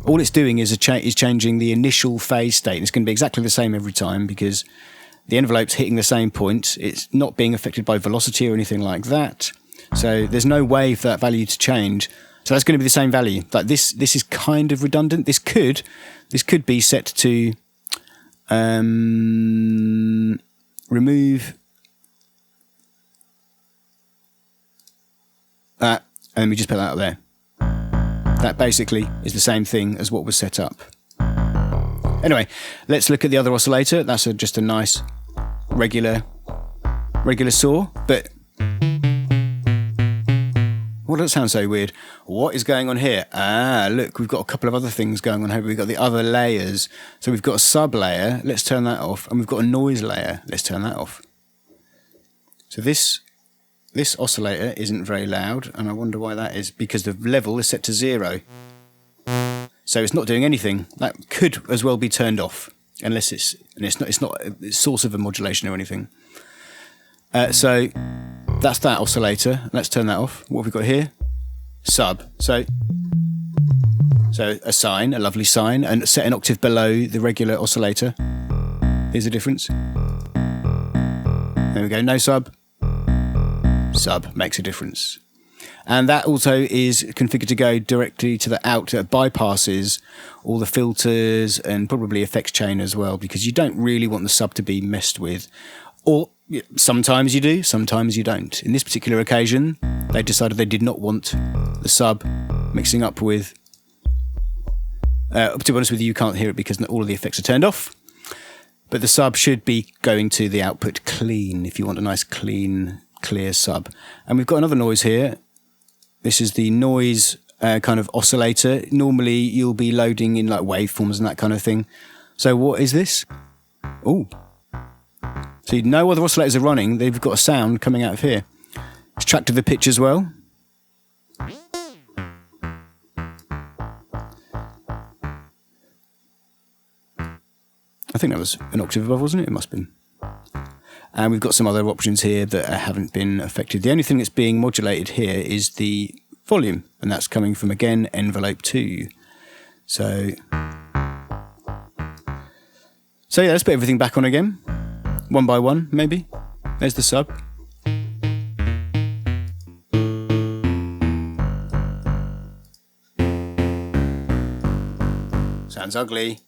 All it's doing is changing the initial phase state. And it's going to be exactly the same every time because the envelope's hitting the same point. It's not being affected by velocity or anything like that. So there's no way for that value to change. So that's going to be the same value. Like this is kind of redundant. This could be set to remove that, and we just put that up there. That basically is the same thing as what was set up. Anyway, let's look at the other oscillator. That's just a nice regular saw, but what does it sound so weird? What is going on here? Look, we've got a couple of other things going on here. We've got the other layers. So we've got a sub layer. Let's turn that off. And we've got a noise layer. Let's turn that off. So this oscillator isn't very loud, and I wonder why that is, because the level is set to 0. So it's not doing anything. That could as well be turned off, unless it's not a source of a modulation or anything. So that's that oscillator. Let's turn that off. What have we got here? Sub. So a sine, a lovely sine, and set an octave below the regular oscillator. Here's the difference. There we go. No sub. Sub makes a difference. And that also is configured to go directly to the out, that bypasses all the filters and probably effects chain as well, because you don't really want the sub to be messed with. Or sometimes you do, sometimes you don't. In this particular occasion, they decided they did not want the sub mixing up with... to be honest with you, you can't hear it because all of the effects are turned off. But the sub should be going to the output clean if you want a nice clean, clear sub. And we've got another noise here. This is the noise kind of oscillator. Normally you'll be loading in like waveforms and that kind of thing. So what is this? Oh. So no other oscillators are running. They've got a sound coming out of here. It's tracked to the pitch as well. I think that was an octave above, wasn't it? It must have been. And we've got some other options here that haven't been affected. The only thing that's being modulated here is the volume, and that's coming from, again, envelope 2. So yeah, let's put everything back on again. One by one, maybe. There's the sub. Sounds ugly.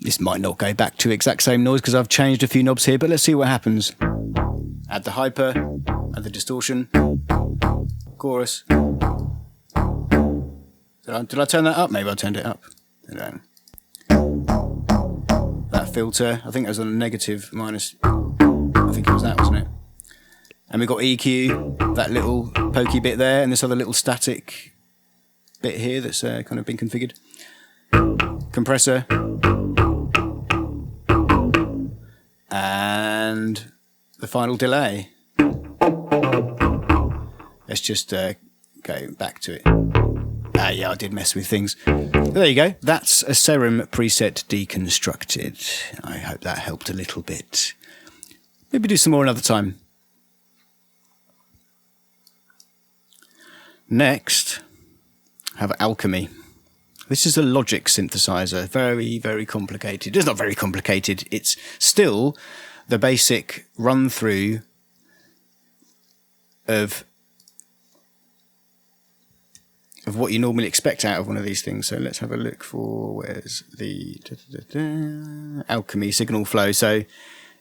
This might not go back to exact same noise because I've changed a few knobs here, but let's see what happens. Add the hyper, add the distortion, chorus. Did I turn that up? Maybe I turned it up. That filter, I think it was on a negative minus, I think it was that, wasn't it? And we've got EQ, that little pokey bit there, and this other little static bit here that's kind of been configured. Compressor. And the final delay. Let's just go back to it. Yeah, I did mess with things. There you go. That's a Serum preset deconstructed. I hope that helped a little bit. Maybe do some more another time. Next, I have Alchemy. This is a Logic synthesizer. Very, very complicated. It's not very complicated. It's still the basic run-through of what you normally expect out of one of these things. So let's have a look for, where's the Alchemy signal flow. So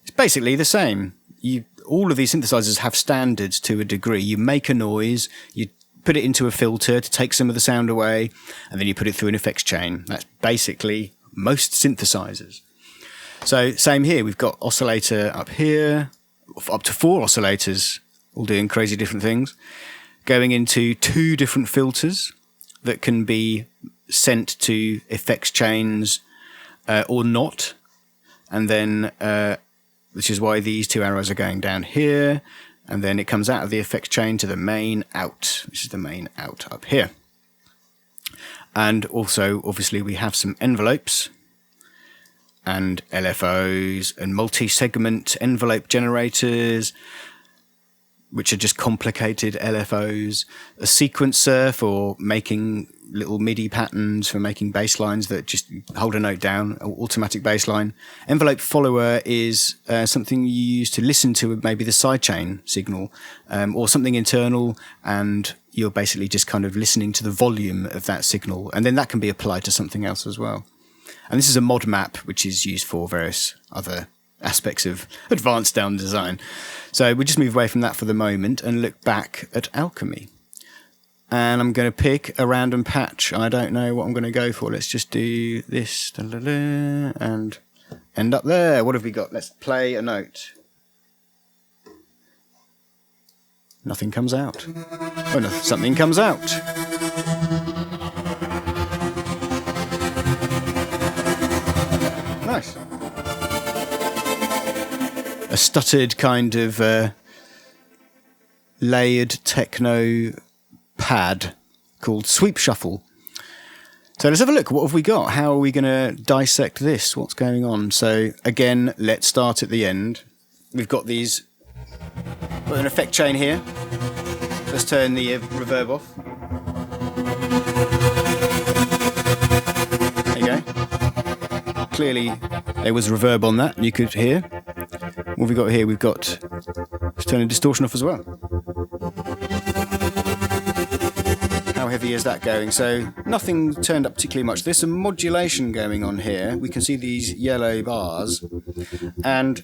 it's basically the same. All of these synthesizers have standards to a degree. You make a noise, you put it into a filter to take some of the sound away, and then you put it through an effects chain. That's basically most synthesizers. So same here, we've got oscillator up here, up to 4 oscillators, all doing crazy different things, going into 2 different filters that can be sent to effects chains or not, and then which is why these 2 arrows are going down here, and then it comes out of the effects chain to the main out, which is the main out up here. And also, obviously, we have some envelopes and LFOs and multi-segment envelope generators, which are just complicated LFOs, a sequencer for making little MIDI patterns, for making bass lines that just hold a note down, automatic bass line. Envelope follower is something you use to listen to maybe the sidechain signal, or something internal, and you're basically just kind of listening to the volume of that signal, and then that can be applied to something else as well. And this is a mod map, which is used for various other aspects of advanced sound design. So we'll just move away from that for the moment and look back at Alchemy. And I'm going to pick a random patch. I don't know what I'm going to go for. Let's just do this and end up there. What have we got? Let's play a note. Nothing comes out. Oh no, something comes out. Nice. A stuttered kind of layered techno pad called Sweep Shuffle. So let's have a look. What have we got? How are we going to dissect this? What's going on? So again, let's start at the end. We've got these, an effect chain here. Let's turn the reverb off. There you go. Clearly there was reverb on that, you could hear. What have we got here? We've got, let's turn the distortion off as well. How heavy is that going? So nothing turned up particularly much. There's some modulation going on here. We can see these yellow bars, and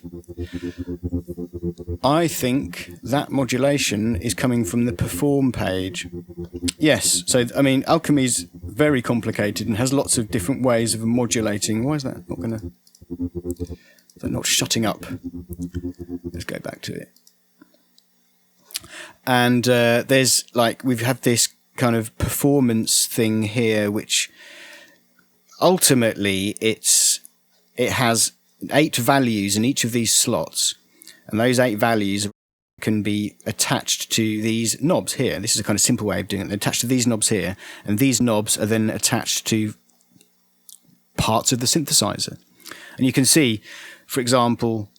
I think that modulation is coming from the perform page. Yes, so I mean Alchemy's very complicated and has lots of different ways of modulating. Why is that not gonna? They're not shutting up. Let's go back to it. And there's like, we've had this kind of performance thing here, which ultimately it has 8 values in each of these slots, and those 8 values can be attached to these knobs here. This is a kind of simple way of doing it. They're attached to these knobs here, and these knobs are then attached to parts of the synthesizer. And you can see, for example,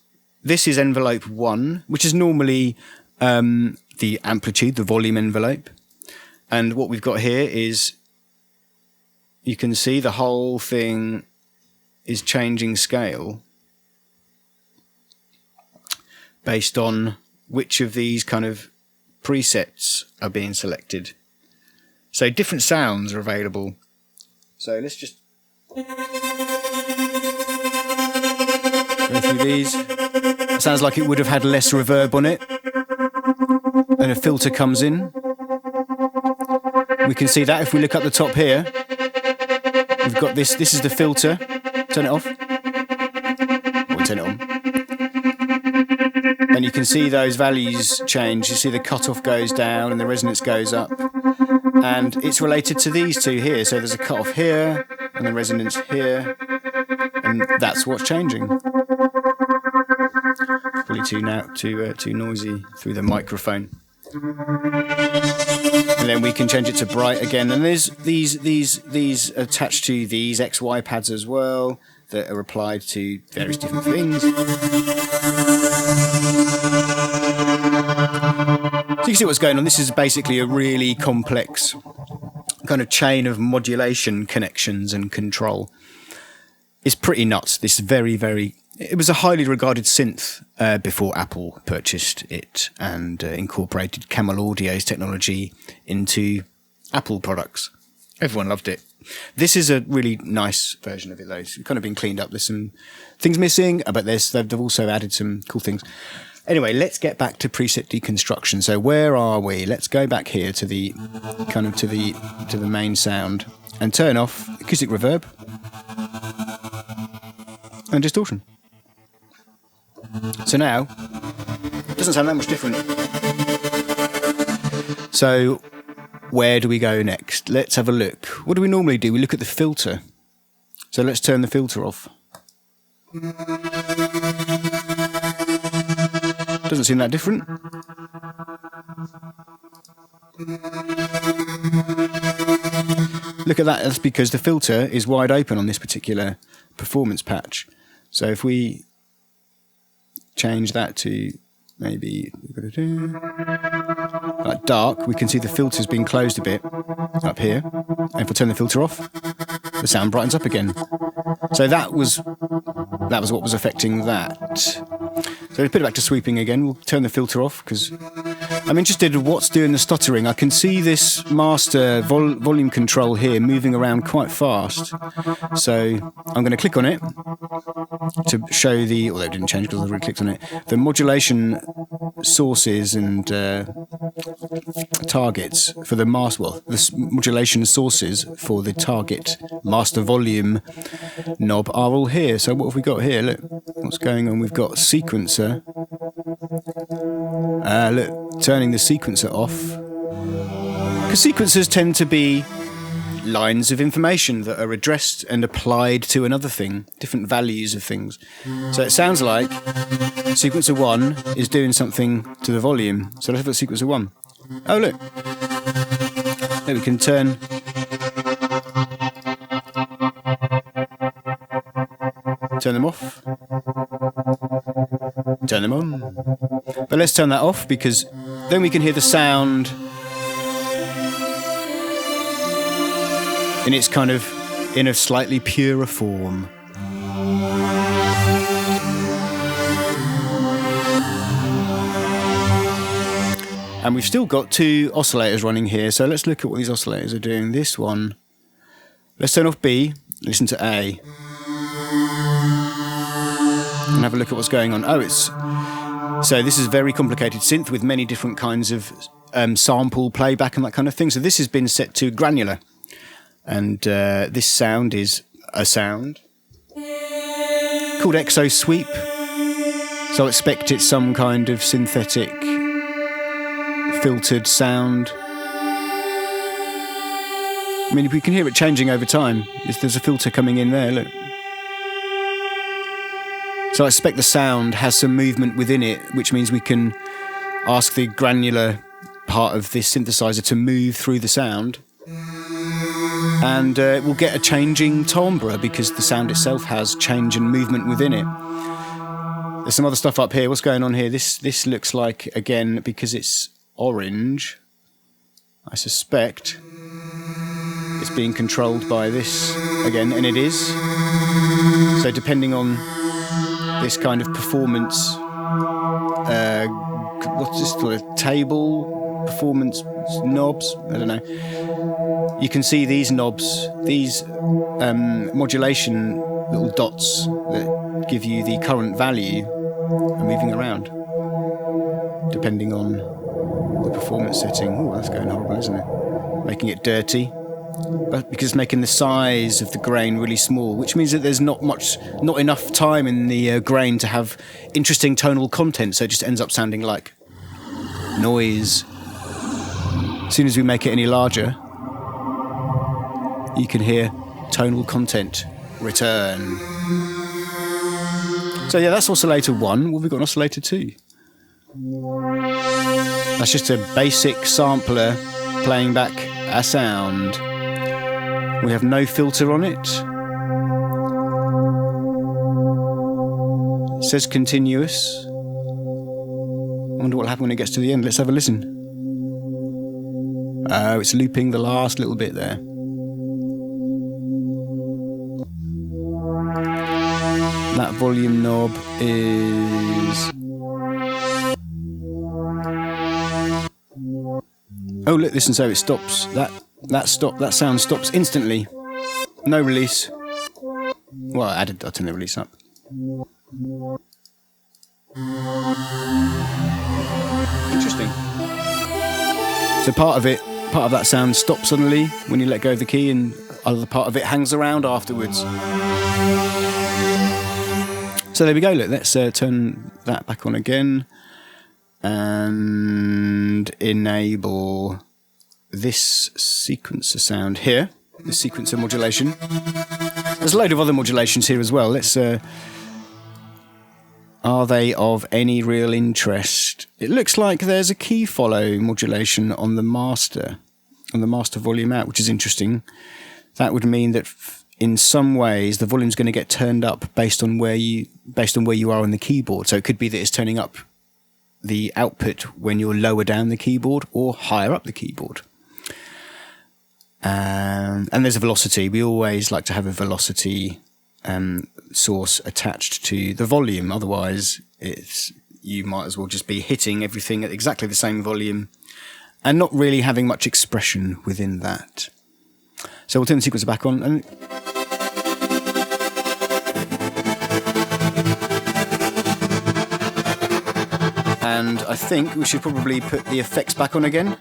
this is envelope 1, which is normally the amplitude, the volume envelope. And what we've got here is, you can see the whole thing is changing scale based on which of these kind of presets are being selected. So different sounds are available. So let's just go through these. It sounds like it would have had less reverb on it. And a filter comes in. We can see that if we look up the top here. We've got this. This is the filter. Turn it off. Or turn it on. And you can see those values change. You see the cutoff goes down and the resonance goes up. And it's related to these 2 here. So there's a cutoff here and the resonance here. And that's what's changing. Probably too noisy through the microphone. And then we can change it to bright again. And there's these attached to these XY pads as well that are applied to various different things. So you can see what's going on. This is basically a really complex kind of chain of modulation connections and control is pretty nuts. This very, very... It was a highly regarded synth before Apple purchased it and incorporated Camel Audio's technology into Apple products. Everyone loved it. This is a really nice version of it, though. It's kind of been cleaned up. There's some things missing, but they've also added some cool things. Anyway, let's get back to preset deconstruction. So where are we? Let's go back here to the kind of to the main sound and turn off acoustic reverb and distortion. So now it doesn't sound that much different. So where do we go next? Let's have a look. What do we normally do? We look at the filter. So let's turn the filter off. Doesn't seem that different. Look at that. That's because the filter is wide open on this particular performance patch. So if we change that to maybe like dark, we can see the filter's been closed a bit up here. And if I turn the filter off, the sound brightens up again. So that was what was affecting that. So we put it back to sweeping again. We'll turn the filter off because I'm interested in what's doing the stuttering. I can see this master volume control here moving around quite fast. So I'm going to click on it to show the, although it didn't change because I've already clicked on it, the modulation sources and targets for the master, well, the modulation sources for the target master volume knob are all here. So what have we got here? Look, what's going on? We've got sequencer. Look, turning the sequencer off. Because sequencers tend to be lines of information that are addressed and applied to another thing, different values of things. So it sounds like sequencer 1 is doing something to the volume. So let's have a look at sequencer 1. Oh, look. There we can turn them off. Turn them on. But let's turn that off because then we can hear the sound in its kind of, in a slightly purer form. And we've still got 2 oscillators running here, so let's look at what these oscillators are doing. This one, let's turn off B, listen to A. And have a look at what's going on. So this is a very complicated synth with many different kinds of sample playback and that kind of thing. So this has been set to granular. And this sound is a sound called Exo Sweep. So I expect it's some kind of synthetic filtered sound. I mean, we can hear it changing over time. There's a filter coming in there, look. So I expect the sound has some movement within it, which means we can ask the granular part of this synthesizer to move through the sound. And we'll get a changing timbre because the sound itself has change and movement within it. There's some other stuff up here. What's going on here? This looks like, again, because it's orange, I suspect it's being controlled by this again, and it is. So depending on this kind of performance, what's this called, a table performance knobs, I don't know. You can see these knobs, these modulation little dots that give you the current value are moving around depending on the performance setting. Oh, that's going horrible, isn't it? Making it dirty. But because it's making the size of the grain really small, which means that there's not enough time in the grain to have interesting tonal content, so it just ends up sounding like noise. As soon as we make it any larger, you can hear tonal content return. So yeah, that's oscillator 1. What have we got on oscillator 2? That's just a basic sampler playing back a sound. We have no filter on it. It says continuous. I wonder what will happen when it gets to the end. Let's have a listen. Oh, it's looping the last little bit there. That volume knob is... Oh, look, listen, so it stops. That sound stops instantly. No release. Well, I turned the release up. Interesting. So part of that sound stops suddenly when you let go of the key, and other part of it hangs around afterwards. So there we go. Look, let's turn that back on again and enable this sequencer sound here, this sequencer modulation. There's a load of other modulations here as well. Let's. Are they of any real interest? It looks like there's a key follow modulation on the master volume out, which is interesting. That would mean that in some ways the volume's going to get turned up based on where you are on the keyboard. So it could be that it's turning up the output when you're lower down the keyboard or higher up the keyboard. And there's a velocity. We always like to have a velocity source attached to the volume. Otherwise, you might as well just be hitting everything at exactly the same volume and not really having much expression within that. So we'll turn the sequencer back on. And I think we should probably put the effects back on again.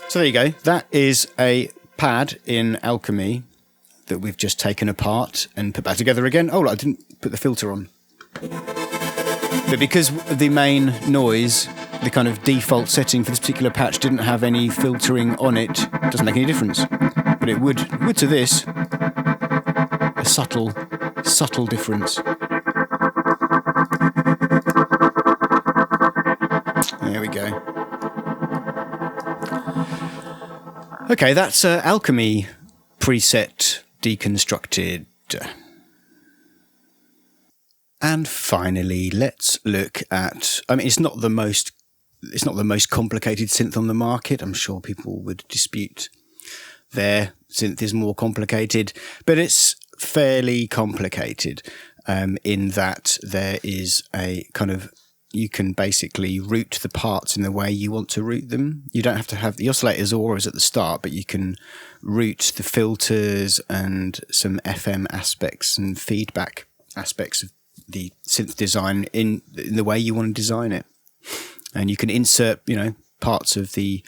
So there you go. That is a pad in Alchemy that we've just taken apart and put back together again. Oh, I didn't put the filter on. But because the main noise, the kind of default setting for this particular patch didn't have any filtering on it, it doesn't make any difference. But it would to this, a subtle difference. There we go. Okay, that's Alchemy preset deconstructed. And finally, let's look at. I mean, it's not the most complicated synth on the market. I'm sure people would dispute their synth is more complicated, but it's fairly complicated in that there is a kind of. You can basically route the parts in the way you want to route them. You don't have to have the oscillators always at the start, but you can route the filters and some FM aspects and feedback aspects of the synth design in the way you want to design it. And you can insert, parts of the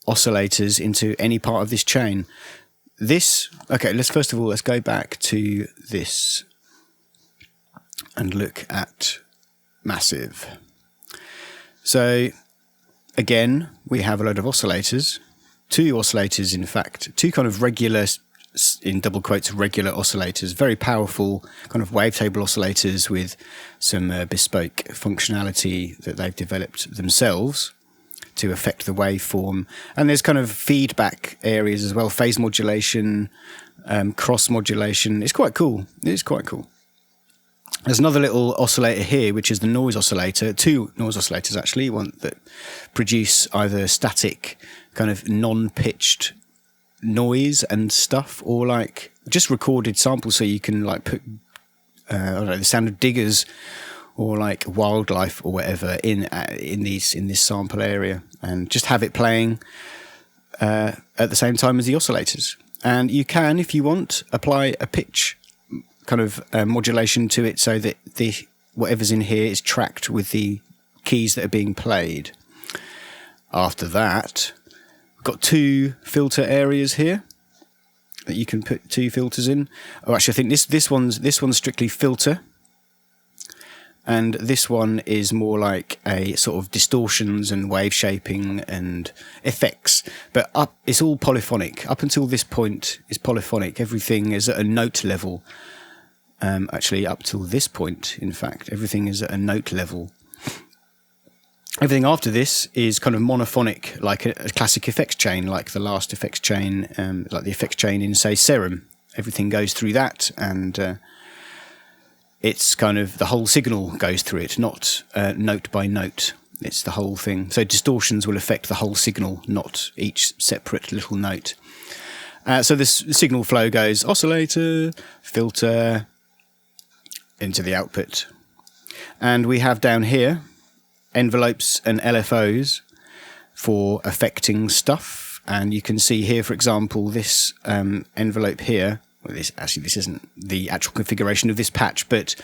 oscillators into any part of this chain. Let's go back to this and look at Massive. So again, we have a load of oscillators, two kind of regular, in double quotes, regular oscillators, very powerful kind of wavetable oscillators with some bespoke functionality that they've developed themselves to affect the waveform. And there's kind of feedback areas as well, phase modulation, cross modulation. It's quite cool. There's another little oscillator here, which is the noise oscillator. Two noise oscillators, actually. One that produce either static, kind of non-pitched noise and stuff, or like just recorded samples, so you can like put, the sound of diggers or like wildlife or whatever in this sample area, and just have it playing at the same time as the oscillators. And you can, if you want, apply a pitch kind of modulation to it so that whatever's in here is tracked with the keys that are being played. After that, we've got two filter areas here that you can put two filters in. Oh, actually, I think this one's strictly filter, and this one is more like a sort of distortions and wave shaping and effects. But it's all polyphonic. Up until this point, is polyphonic. Everything is at a note level. Actually, up till this point, in fact, everything is at a note level. Everything after this is kind of monophonic, like a classic effects chain, like the last effects chain, like the effects chain in, say, Serum. Everything goes through that, and it's kind of the whole signal goes through it, not note by note. It's the whole thing. So distortions will affect the whole signal, not each separate little note. So this signal flow goes oscillator, filter, into the output. And we have down here envelopes and LFOs for affecting stuff. And you can see here, for example, this envelope here. Well, this isn't the actual configuration of this patch, but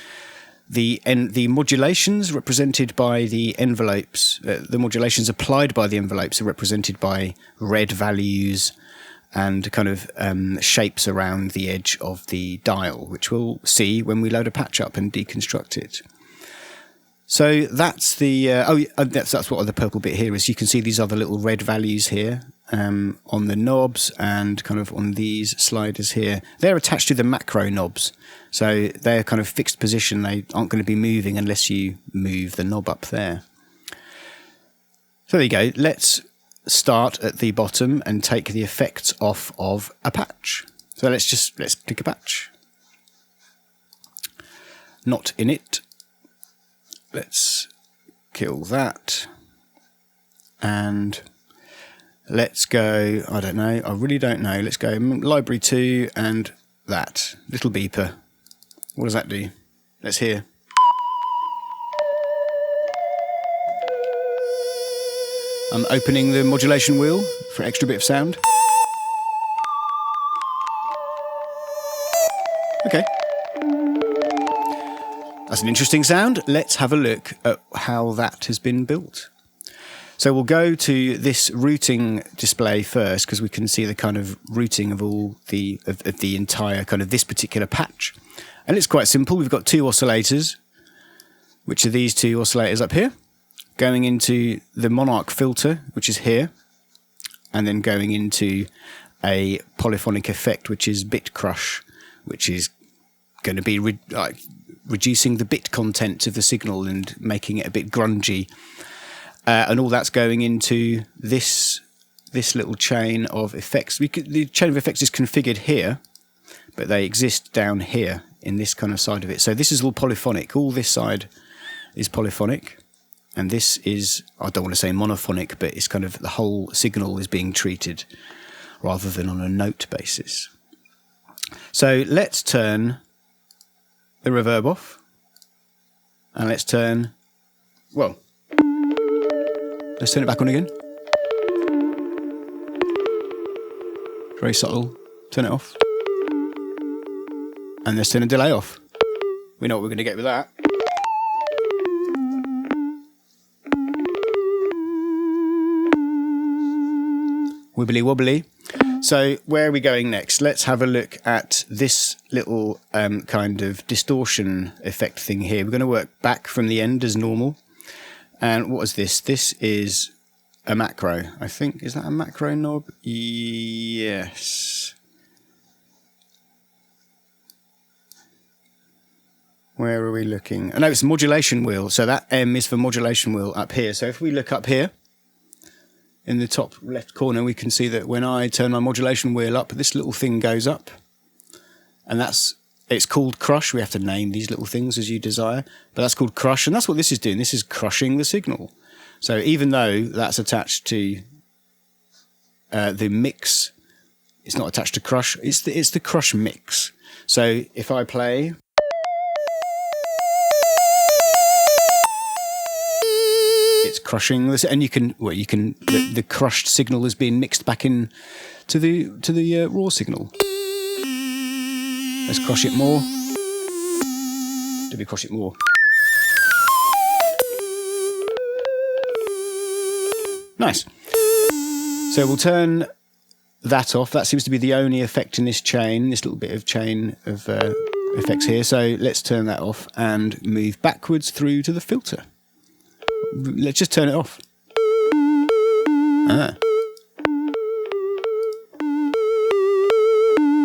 the modulations represented by the envelopes, the modulations applied by the envelopes are represented by red values and kind of shapes around the edge of the dial, which we'll see when we load a patch up and deconstruct it. So that's the that's what the purple bit here is. You can see these other little red values here on the knobs and kind of on these sliders here. They're attached to the macro knobs, so they're kind of fixed position. They aren't going to be moving unless you move the knob up there. So there you go. Let's start at the bottom and take the effects off of a patch. So let's pick a patch. Not in it. Let's kill that. And let's go, I don't know, I really don't know. Let's go library 2 and that little beeper. What does that do? Let's hear. I'm opening the modulation wheel for an extra bit of sound. Okay. That's an interesting sound. Let's have a look at how that has been built. So we'll go to this routing display first, because we can see the kind of routing of all the of the entire kind of this particular patch. And it's quite simple. We've got two oscillators, which are these two oscillators up here, going into the Monarch filter, which is here, and then going into a polyphonic effect, which is bit crush, which is going to be reducing the bit content of the signal and making it a bit grungy. And all that's going into this little chain of effects. The chain of effects is configured here, but they exist down here in this kind of side of it. So this is all polyphonic. All this side is polyphonic. And this is, I don't want to say monophonic, but it's kind of the whole signal is being treated rather than on a note basis. So let's turn the reverb off. And let's turn it back on again. Very subtle. Turn it off. And let's turn the delay off. We know what we're going to get with that. Wibbly wobbly. So where are we going next? Let's have a look at this little kind of distortion effect thing here. We're going to work back from the end as normal. And what is this? This is a macro, I think. Is that a macro knob? Yes. Where are we looking? Oh, no, it's a modulation wheel. So that M is for modulation wheel up here. So if we look up here, in the top left corner, we can see that when I turn my modulation wheel up, this little thing goes up. And it's called crush. We have to name these little things as you desire. But that's called crush. And that's what this is doing. This is crushing the signal. So even though that's attached to the mix, it's not attached to crush. It's the crush mix. So if I play... it's crushing this, and the crushed signal is being mixed back in to the raw signal. Let's crush it more. Do we crush it more? Nice. So we'll turn that off. That seems to be the only effect in this chain, this little bit of chain of effects here. So let's turn that off and move backwards through to the filter. Let's just turn it off.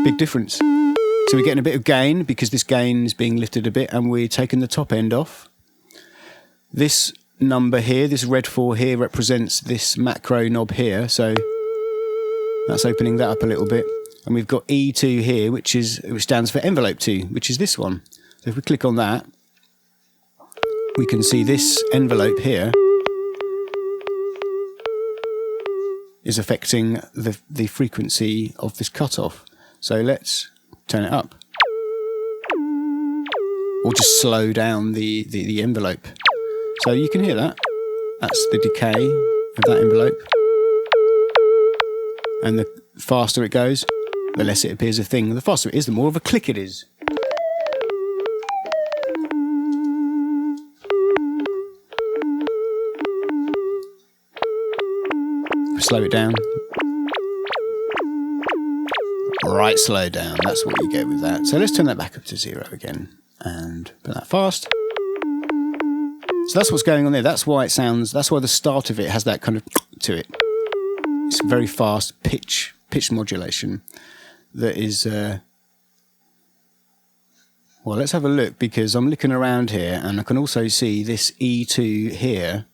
Big difference. So we're getting a bit of gain because this gain is being lifted a bit, and we're taking the top end off. This number here, this red 4 here, represents this macro knob here. So that's opening that up a little bit. And we've got E2 here, which stands for envelope 2, which is this one. So if we click on that, we can see this envelope here is affecting the frequency of this cutoff. So let's turn it up. Or just slow down the envelope. So you can hear that. That's the decay of that envelope. And the faster it goes, the less it appears a thing. The faster it is, the more of a click it is. Slow it down. Right, slow down. That's what you get with that. So let's turn that back up to 0 again and put that fast. So that's what's going on there. That's why it sounds. That's why the start of it has that kind of to it. It's very fast pitch modulation. That is. Well, let's have a look, because I'm looking around here and I can also see this E2 here,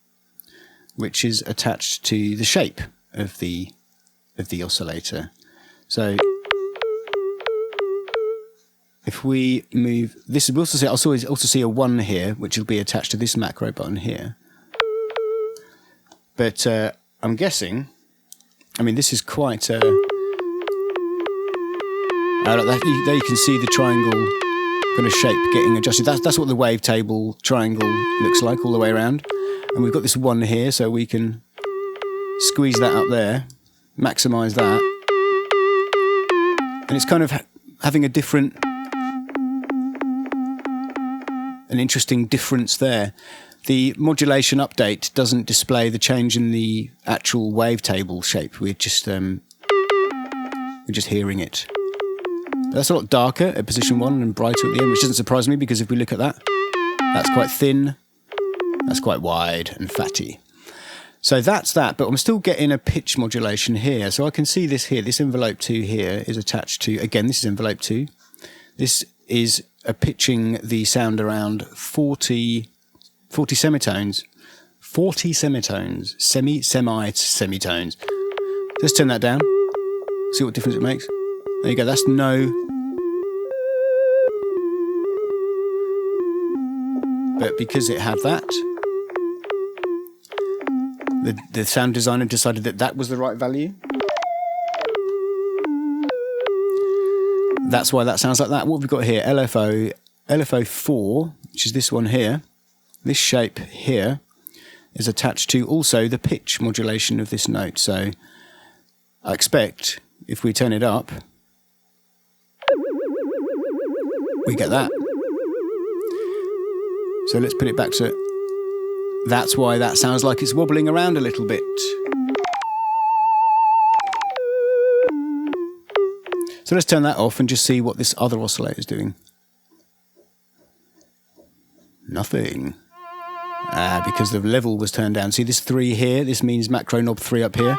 which is attached to the shape of the oscillator. So if we move this, we also see, I'll also see a 1 here, which will be attached to this macro button here. But I'm guessing, I mean, this is quite there you can see the triangle kind of shape getting adjusted. That's what the wavetable triangle looks like all the way around. And we've got this 1 here, so we can squeeze that up there, maximize that. And it's kind of having an interesting difference there. The modulation update doesn't display the change in the actual wavetable shape. We're just hearing it. But that's a lot darker at position 1 and brighter at the end, which doesn't surprise me, because if we look at that, that's quite thin, that's quite wide and fatty. So that's that, but I'm still getting a pitch modulation here. So I can see this here, this envelope 2 here is attached to, again, this is envelope 2. This is pitching the sound around 40 semitones. 40 semitones. Semitones. Let's turn that down. See what difference it makes. There you go, that's no. But because it had that, the sound designer decided that that was the right value. That's why that sounds like that. What we've got here, LFO4, which is this one here, this shape here, is attached to also the pitch modulation of this note. So I expect if we turn it up, we get that. So let's put it back to, that's why that sounds like it's wobbling around a little bit. So let's turn that off and just see what this other oscillator is doing. Nothing. Because the level was turned down. See this 3 here? This means macro knob 3 up here.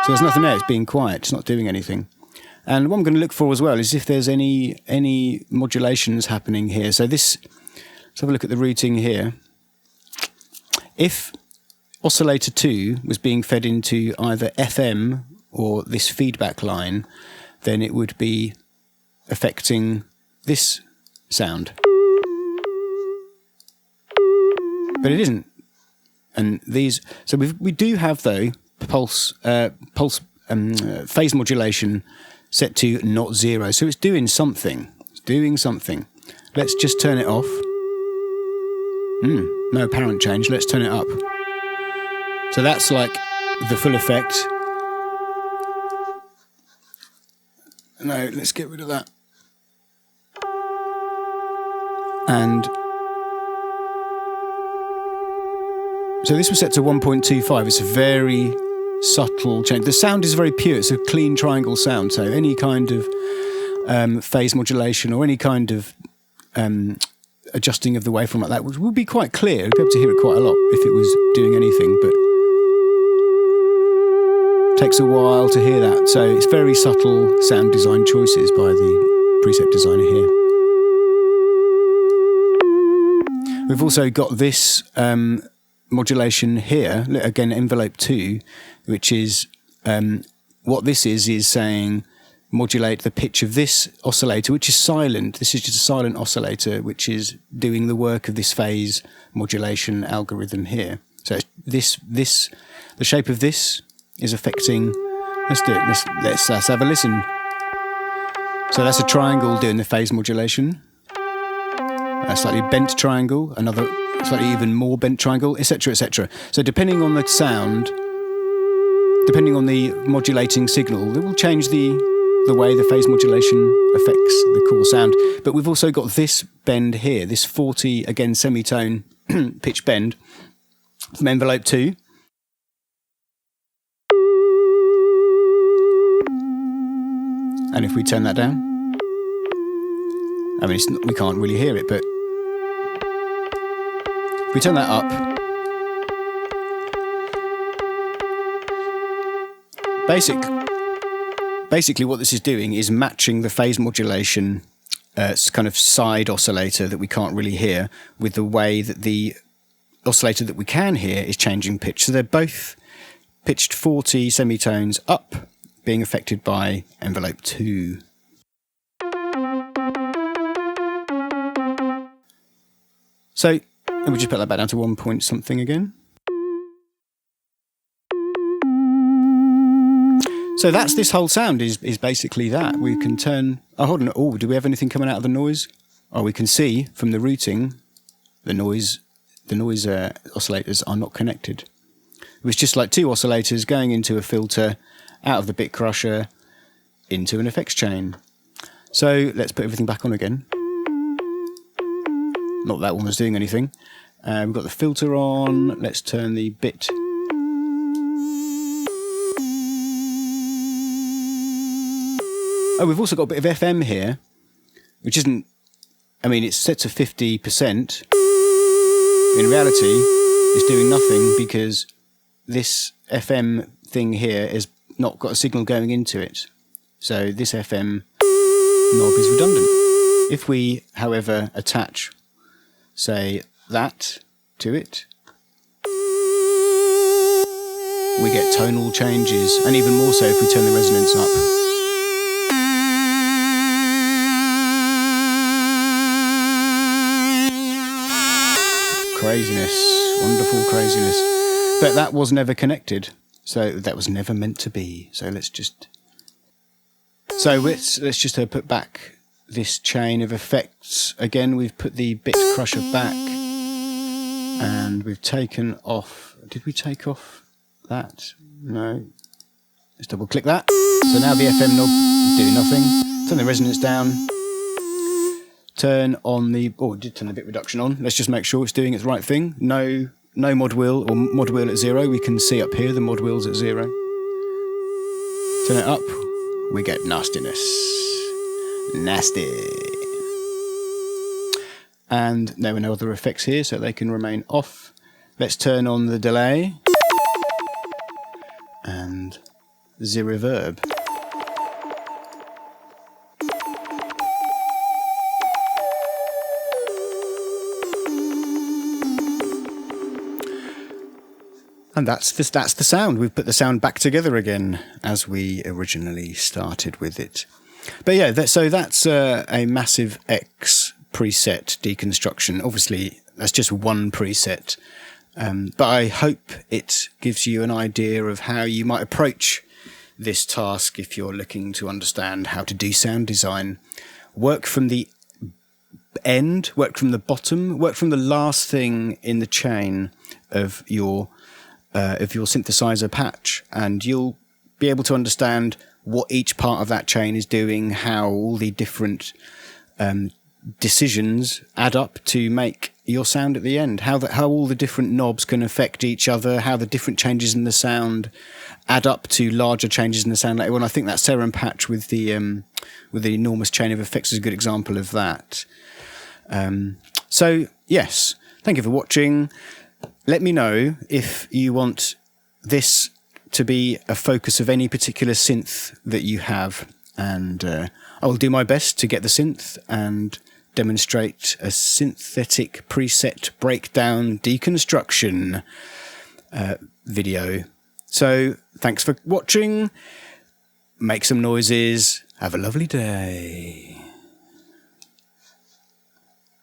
So there's nothing there. It's being quiet. It's not doing anything. And what I'm going to look for as well is if there's any modulations happening here. So this, let's have a look at the routing here. If oscillator 2 was being fed into either FM or this feedback line, then it would be affecting this sound. But it isn't. And these, so we do have though phase modulation set to not 0. So it's doing something. It's doing something. Let's just turn it off. No apparent change. Let's turn it up. So that's like the full effect. No, let's get rid of that. And so this was set to 1.25. It's a very subtle change. The sound is very pure. It's a clean triangle sound. So any kind of phase modulation or any kind of adjusting of the waveform like that would be quite clear. You'd be able to hear it quite a lot if it was doing anything, but it takes a while to hear that. So it's very subtle sound design choices by the preset designer here. We've also got this modulation here, again, envelope 2, which is what this is saying modulate the pitch of this oscillator, which is silent. This is just a silent oscillator, which is doing the work of this phase modulation algorithm here. So the shape of this is affecting. Let's do it. Let's have a listen. So that's a triangle doing the phase modulation. A slightly bent triangle, another slightly even more bent triangle, etc., etc. So depending on the sound, depending on the modulating signal, it will change the way the phase modulation affects the core sound. But we've also got this bend here, this 40, again, semitone pitch bend from envelope 2. And if we turn that down, I mean, we can't really hear it, but if we turn that up, basically what this is doing is matching the phase modulation kind of side oscillator that we can't really hear with the way that the oscillator that we can hear is changing pitch. So they're both pitched 40 semitones up, being affected by envelope 2. So let me just put that back down to 1 point something again. So that's this whole sound is basically that. We can turn... Oh, hold on. Oh, do we have anything coming out of the noise? Oh, we can see from the routing the noise oscillators are not connected. It was just like two oscillators going into a filter, out of the bit crusher, into an effects chain. So let's put everything back on again. Not that one was doing anything. We've got the filter on. Let's turn the bit... Oh, we've also got a bit of FM here, which isn't... I mean, it's set to 50%. In reality, it's doing nothing because this FM thing here has not got a signal going into it. So this FM knob is redundant. If we, however, attach, say, that to it, we get tonal changes, and even more so if we turn the resonance up. Craziness, wonderful craziness. But that was never connected, so that was never meant to be. So let's just put back this chain of effects. Again, we've put the bit crusher back, and we've taken off. Did we take off that? No. Let's double click that. So now the FM knob is doing nothing. Turn the resonance down. Turn on the... Oh, it did turn the bit reduction on. Let's just make sure it's doing its right thing. No mod wheel or mod wheel at 0. We can see up here the mod wheel's at 0. Turn it up. We get nastiness. Nasty. And there are no other effects here, so they can remain off. Let's turn on the delay. And the reverb. And that's the sound. We've put the sound back together again as we originally started with it. But yeah, so that's a Massive X preset deconstruction. Obviously, that's just one preset. But I hope it gives you an idea of how you might approach this task if you're looking to understand how to do sound design. Work from the end, work from the bottom, work from the last thing in the chain of your synthesizer patch, and you'll be able to understand what each part of that chain is doing, how all the different decisions add up to make your sound at the end, how all the different knobs can affect each other, how the different changes in the sound add up to larger changes in the sound later on. I think that Serum patch with the enormous chain of effects is a good example of that. So yes, thank you for watching. Let me know if you want this to be a focus of any particular synth that you have, and I will do my best to get the synth and demonstrate a synthetic preset breakdown deconstruction video. So thanks for watching. Make some noises. Have a lovely day.